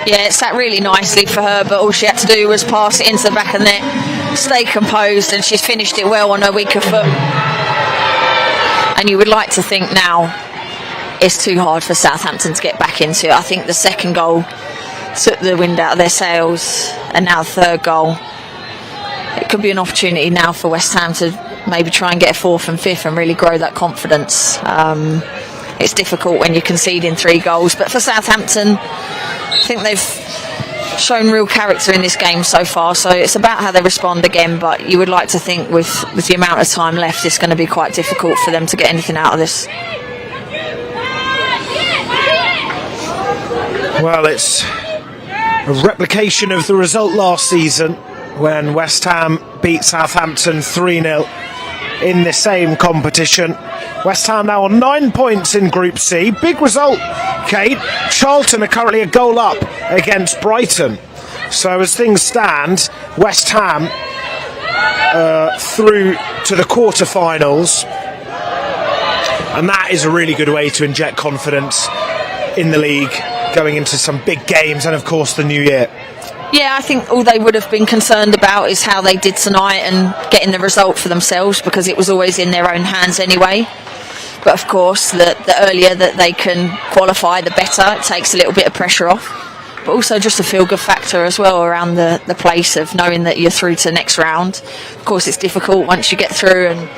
Yeah, it sat really nicely for her, but all she had to do was pass it into the back of the net, stay composed, and she's finished it well on her weaker foot. And you would like to think now it's too hard for Southampton to get back into it. I think the 2nd goal took the wind out of their sails, and now the 3rd goal. It could be an opportunity now for West Ham to maybe try and get a 4th and 5th and really grow that confidence. It's difficult when you're conceding 3 goals, but for Southampton, I think they've shown real character in this game so far, so it's about how they respond again. But you would like to think with the amount of time left, it's going to be quite difficult for them to get anything out of this. Well, it's a replication of the result last season when West Ham beat Southampton 3-0 in the same competition. West Ham now on 9 points in Group C. Big result, Kate. Charlton are currently a goal up against Brighton. So as things stand, West Ham through to the quarter-finals. And that is a really good way to inject confidence in the league going into some big games and, of course, the new year. Yeah, I think all they would have been concerned about is how they did tonight and getting the result for themselves, because it was always in their own hands anyway. But of course, the earlier that they can qualify, the better. It takes a little bit of pressure off. But also just a feel-good factor as well around the place of knowing that you're through to the next round. Of course, it's difficult once you get through and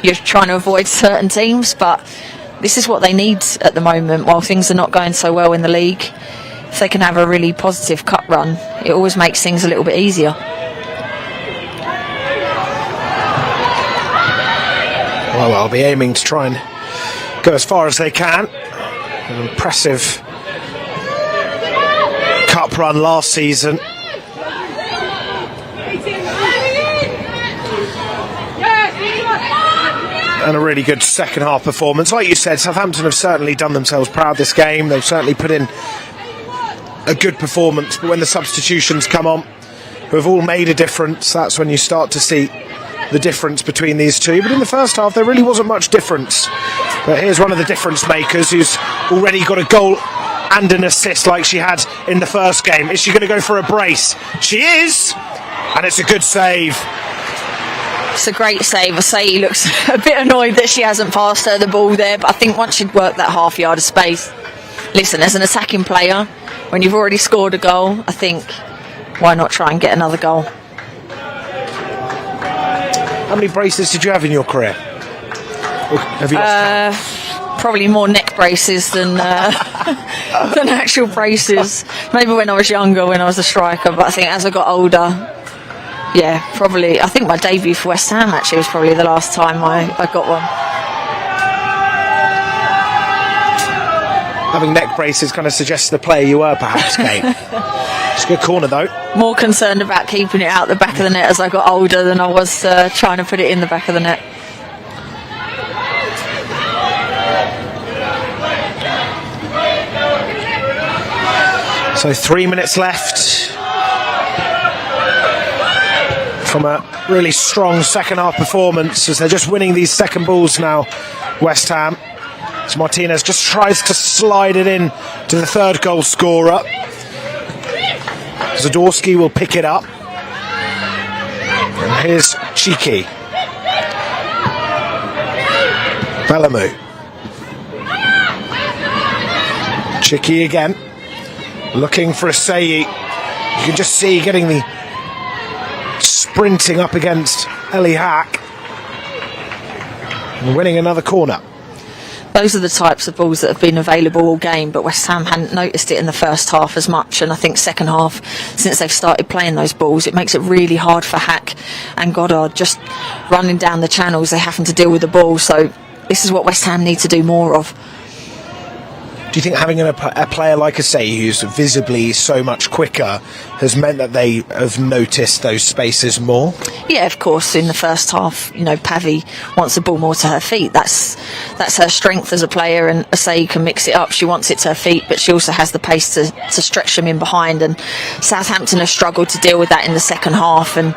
you're trying to avoid certain teams, but this is what they need at the moment while things are not going so well in the league. If they can have a really positive cup run, it always makes things a little bit easier. Well, I'll be aiming to try and go as far as they can. An impressive cup run last season. And a really good second half performance. Like you said, Southampton have certainly done themselves proud this game. They've certainly put in a good performance, but when the substitutions come on, who have all made a difference, that's when you start to see the difference between these two. But in the first half, there really wasn't much difference. But here's one of the difference makers who's already got a goal and an assist like she had in the first game. Is she going to go for a brace? She is! And it's a good save. It's a great save. Asai looks a bit annoyed that she hasn't passed her the ball there, but I think once she'd worked that half yard of space, listen, as an attacking player, when you've already scored a goal, I think, why not try and get another goal? How many braces did you have in your career? Or have you lost count? Probably more neck braces than than actual braces. Maybe when I was younger, when I was a striker, but I think as I got older, yeah, probably. I think my debut for West Ham actually was probably the last time I got one. Having neck braces kind of suggests the player you were, perhaps, Kate. It's a good corner, though. More concerned about keeping it out the back of the net as I got older than I was trying to put it in the back of the net. So 3 minutes left from a really strong second half performance, as they're just winning these second balls now, West Ham. So Martinez just tries to slide it in to the third goal scorer. Zadorsky will pick it up. And here's Cheeky. Bellamy. Cheeky again. Looking for Asai. You can just see getting the sprinting up against Ellie Hack. And winning another corner. Those are the types of balls that have been available all game, but West Ham hadn't noticed it in the first half as much, and I think second half, since they've started playing those balls, it makes it really hard for Hack and Goddard just running down the channels. They're having to deal with the ball, so this is what West Ham need to do more of. Do you think having a player like Asai, who's visibly so much quicker, has meant that they have noticed those spaces more? Yeah, of course. In the first half, Pavi wants the ball more to her feet. That's her strength as a player, and Asai can mix it up. She wants it to her feet, but she also has the pace to stretch them in behind. And Southampton have struggled to deal with that in the second half. And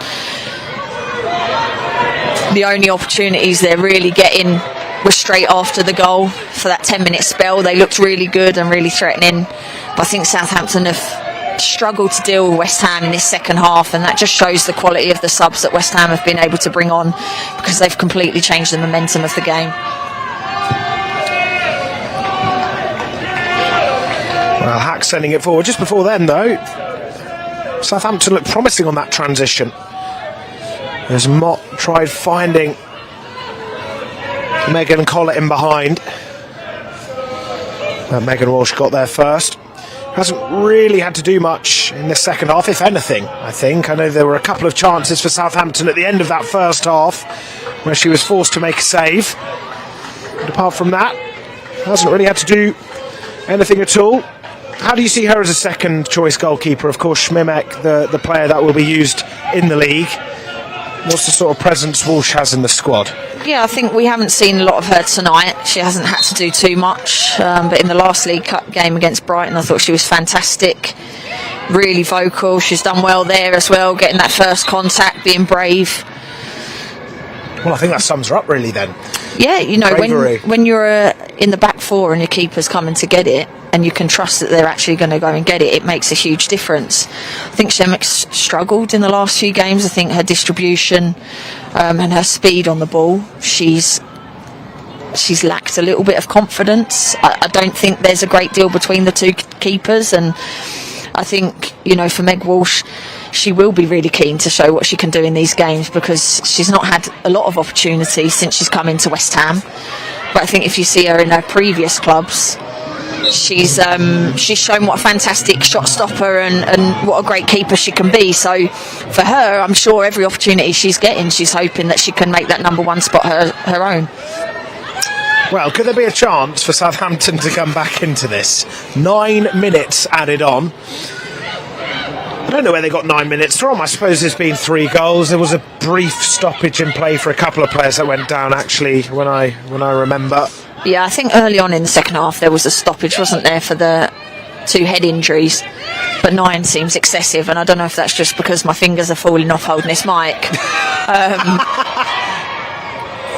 the only opportunities they're really getting was straight after the goal for that 10-minute spell. They looked really good and really threatening, but I think Southampton have struggled to deal with West Ham in this second half, and that just shows the quality of the subs that West Ham have been able to bring on, because they've completely changed the momentum of the game. Well, Hack sending it forward. Just before then, though, Southampton looked promising on that transition as Mott tried finding Megan Collett in behind. Megan Walsh got there first. Hasn't really had to do much in the second half, if anything, I think. I know there were a couple of chances for Southampton at the end of that first half where she was forced to make a save. But apart from that, hasn't really had to do anything at all. How do you see her as a second choice goalkeeper? Of course, Schmimek, the player that will be used in the league. What's the sort of presence Walsh has in the squad? Yeah, I think we haven't seen a lot of her tonight. She hasn't had to do too much, but in the last League Cup game against Brighton, I thought she was fantastic, really vocal. She's done well there as well, getting that first contact, being brave. Well, I think that sums her up really then. Yeah, you know, Bravery. when you're in the back four and your keeper's coming to get it, and you can trust that they're actually going to go and get it, it makes a huge difference. I think Schemek's struggled in the last few games. I think her distribution and her speed on the ball, she's lacked a little bit of confidence. I don't think there's a great deal between the two keepers, and I think, you know, for Meg Walsh, she will be really keen to show what she can do in these games, because she's not had a lot of opportunities since she's come into West Ham. But I think if you see her in her previous clubs, she's shown what a fantastic shot stopper and what a great keeper she can be. So for her, I'm sure every opportunity she's getting, she's hoping that she can make that number one spot her own. Well, could there be a chance for Southampton to come back into this? 9 minutes added on. I don't know where they got 9 minutes from. I suppose there's been 3 goals. There was a brief stoppage in play for a couple of players that went down, actually, when I remember. Yeah, I think early on in the second half there was a stoppage, wasn't there, for the 2 head injuries. But 9 seems excessive, and I don't know if that's just because my fingers are falling off holding this mic.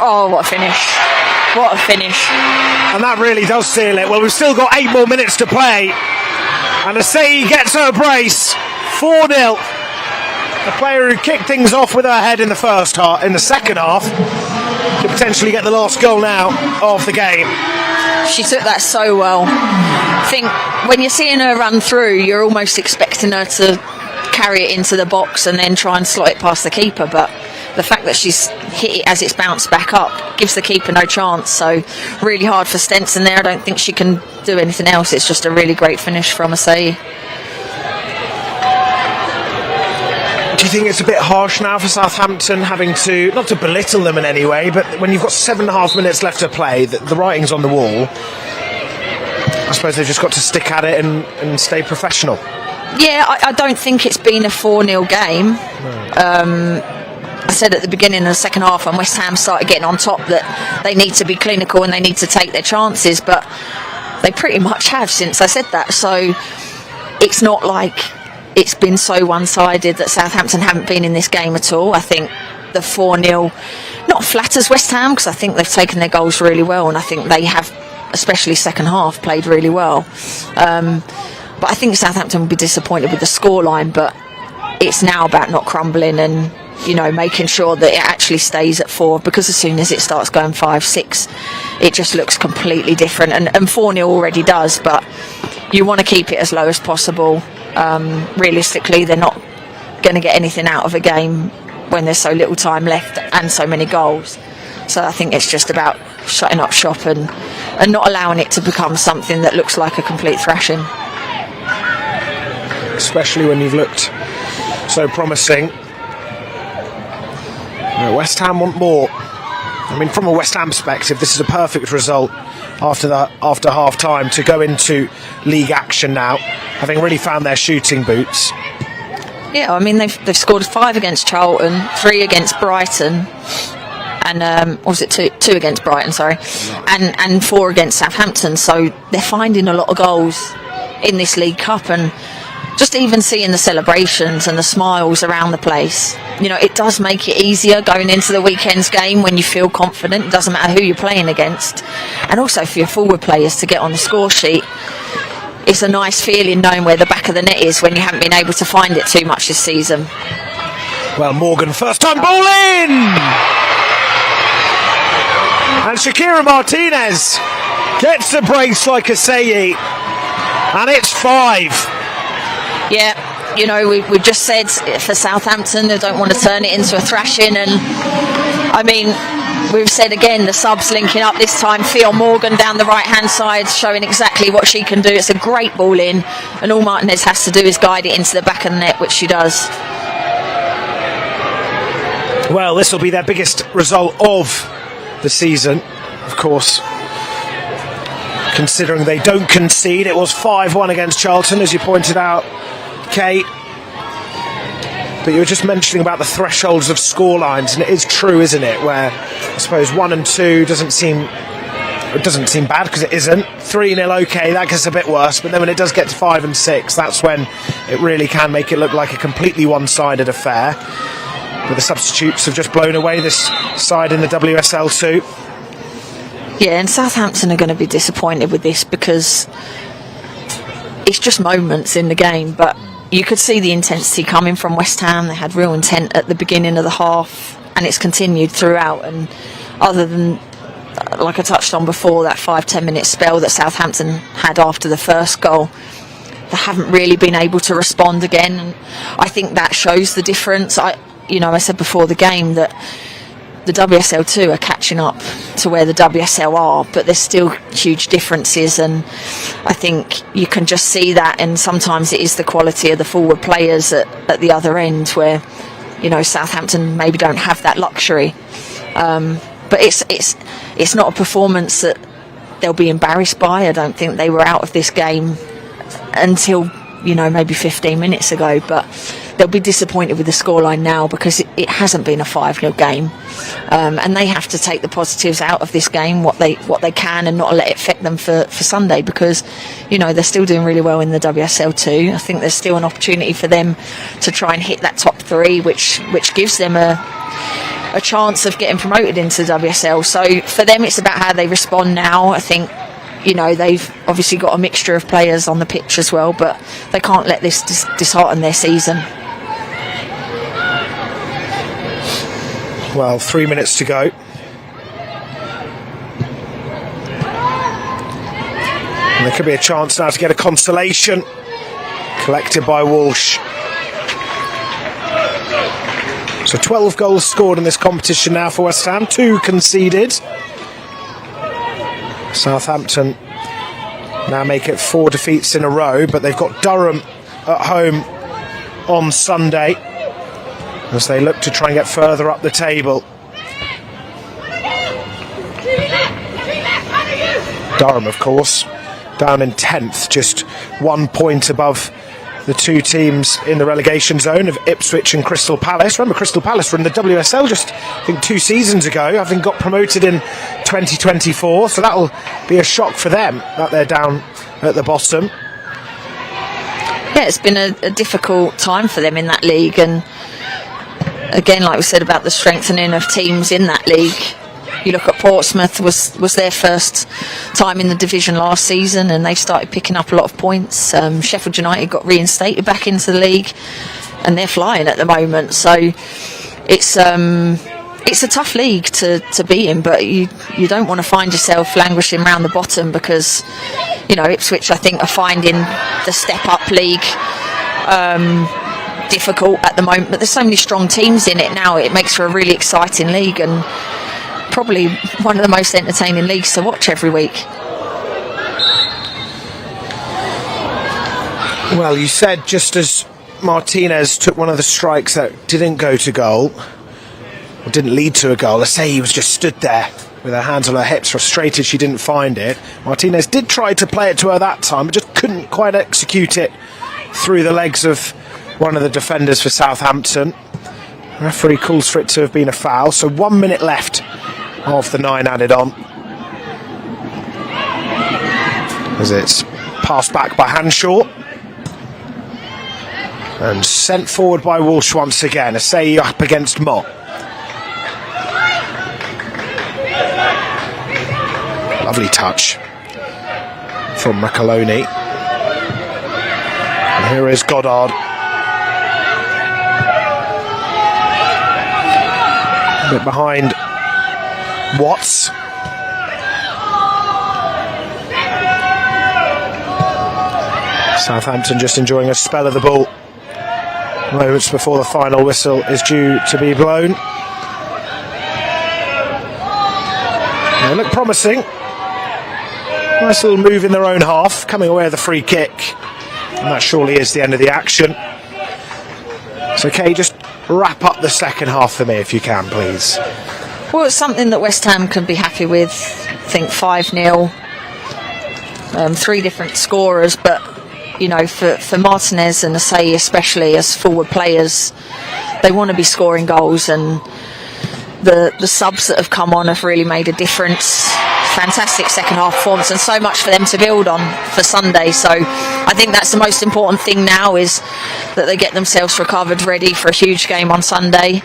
Oh, what a finish. What a finish. And that really does seal it. Well, we've still got 8 more minutes to play. And Asei gets her brace. 4-0. The player who kicked things off with her head in the second half, could potentially get the last goal now of the game. She took that so well. I think when you're seeing her run through, you're almost expecting her to carry it into the box and then try and slot it past the keeper, but the fact that she's hit it as it's bounced back up gives the keeper no chance. So really hard for Stenson there. I don't think she can do anything else. It's just a really great finish from Asei. Do you think it's a bit harsh now for Southampton having to, not to belittle them in any way, but when you've got 7.5 minutes left to play, the writing's on the wall. I suppose they've just got to stick at it and stay professional. Yeah, I don't think it's been a 4-0 game. No. I said at the beginning of the second half, when West Ham started getting on top, that they need to be clinical and they need to take their chances, but they pretty much have since I said that. So it's not like it's been so one-sided that Southampton haven't been in this game at all. I think the 4-0 not flatters West Ham, because I think they've taken their goals really well, and I think they have, especially second half, played really well. But I think Southampton will be disappointed with the scoreline, but it's now about not crumbling and, you know, making sure that it actually stays at 4, because as soon as it starts going 5-6, it just looks completely different, and 4-0 already does, but you want to keep it as low as possible. Realistically, they're not going to get anything out of a game when there's so little time left and so many goals. So I think it's just about shutting up shop and not allowing it to become something that looks like a complete thrashing. Especially when you've looked so promising. West Ham want more. I mean, from a West Ham perspective, this is a perfect result after half time to go into league action now, having really found their shooting boots. Yeah, I mean, they've scored 5 against Charlton, 3 against Brighton, and or was it two against Brighton? Sorry, and 4 against Southampton. So they're finding a lot of goals in this League Cup, and just even seeing the celebrations and the smiles around the place, you know, it does make it easier going into the weekend's game when you feel confident. It doesn't matter who you're playing against. And also for your forward players to get on the score sheet, it's a nice feeling knowing where the back of the net is when you haven't been able to find it too much this season. Well, Morgan, first time ball in! And Shakira Martinez gets the brace like Asei, and it's 5. Yeah, you know, we've just said for Southampton they don't want to turn it into a thrashing, and I mean, we've said again, the subs linking up this time. Theo Morgan down the right hand side showing exactly what she can do. It's a great ball in, and all Martinez has to do is guide it into the back of the net, which she does. Well, this will be their biggest result of the season, of course. considering they don't concede. It was 5-1 against Charlton, as you pointed out, Kate. But you were just mentioning about the thresholds of scorelines, and it is true, isn't it, where I suppose 1 and 2 doesn't seem bad, because it isn't. 3-0, okay, that gets a bit worse, but then when it does get to 5 and 6, that's when it really can make it look like a completely one-sided affair. But the substitutes have just blown away this side in the WSL too. Yeah, and Southampton are going to be disappointed with this, because it's just moments in the game, but you could see the intensity coming from West Ham. They had real intent at the beginning of the half, and it's continued throughout. And other than, like I touched on before, that 5-10 minute spell that Southampton had after the first goal, they haven't really been able to respond again. And I think that shows the difference. I said before the game that the WSL2 are catching up to where the WSL are, but there's still huge differences, and I think you can just see that. And sometimes it is the quality of the forward players at the other end, where Southampton maybe don't have that luxury. But it's not a performance that they'll be embarrassed by. I don't think they were out of this game until maybe 15 minutes ago, but they'll be disappointed with the scoreline now, because it hasn't been a 5-0 game, and they have to take the positives out of this game, what they can, and not let it affect them for Sunday, because they're still doing really well in the WSL too. I think there's still an opportunity for them to try and hit that top 3, which gives them a chance of getting promoted into the WSL. So for them, it's about how they respond now. I think they've obviously got a mixture of players on the pitch as well, but they can't let this dishearten their season. Well, 3 minutes to go. And there could be a chance now to get a consolation collected by Walsh. So 12 goals scored in this competition now for West Ham, 2 conceded. Southampton now make it 4 defeats in a row, but they've got Durham at home on Sunday as they look to try and get further up the table. Durham, of course, down in 10th, just 1 point above the 2 teams in the relegation zone of Ipswich and Crystal Palace. Remember, Crystal Palace were in the WSL just, I think, 2 seasons ago, having got promoted in 2024, so that'll be a shock for them that they're down at the bottom. Yeah, it's been a difficult time for them in that league, and again, like we said about the strengthening of teams in that league, you look at Portsmouth, was their first time in the division last season, and they've started picking up a lot of points. Sheffield United got reinstated back into the league, and they're flying at the moment. So it's a tough league to be in, but you don't want to find yourself languishing around the bottom, because Ipswich, I think, are finding the step up league difficult at the moment, but there's so many strong teams in it now. It makes for a really exciting league, and probably one of the most entertaining leagues to watch every week. Well, you said just as Martinez took one of the strikes that didn't go to goal, or didn't lead to a goal, Asseyi was just stood there with her hands on her hips, frustrated she didn't find it. Martinez did try to play it to her that time, but just couldn't quite execute it through the legs of one of the defenders for Southampton. The referee calls for it to have been a foul, so 1 minute left of the 9 added on, as it's passed back by Hanshaw and sent forward by Walsh once again. Asseyi up against Mott. Lovely touch from McAloney, and here is Goddard. A bit behind Watts. Southampton just enjoying a spell of the ball moments before the final whistle is due to be blown. They look promising. Nice little move in their own half, coming away with a free kick, and that surely is the end of the action. So Kay, just wrap up the second half for me if you can, please. Well, it's something that West Ham can be happy with. I think 5-0 three different scorers, but for Martinez and Asai especially as forward players, they want to be scoring goals, and the subs that have come on have really made a difference. Fantastic second half performance, and so much for them to build on for Sunday. So I think that's the most important thing now, is that they get themselves recovered, ready for a huge game on Sunday,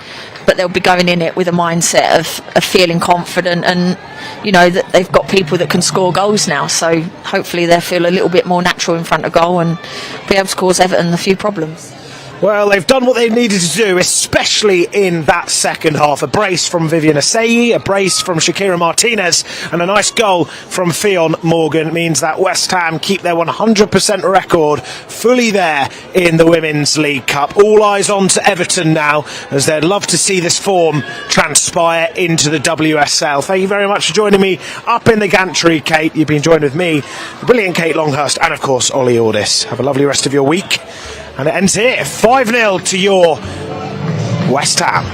but they'll be going in it with a mindset of feeling confident, and that they've got people that can score goals now, so hopefully they'll feel a little bit more natural in front of goal and be able to cause Everton a few problems. Well, they've done what they needed to do, especially in that second half. A brace from Vivian Asai, a brace from Shakira Martinez, and a nice goal from Fionn Morgan means that West Ham keep their 100% record fully there in the Women's League Cup. All eyes on to Everton now, as they'd love to see this form transpire into the WSL. Thank you very much for joining me up in the gantry, Kate. You've been joined with me, the brilliant Kate Longhurst, and of course Ollie Ordis. Have a lovely rest of your week. And it ends here, 5-0 to your West Ham.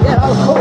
Yeah, that was cool.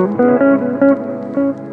Thank you.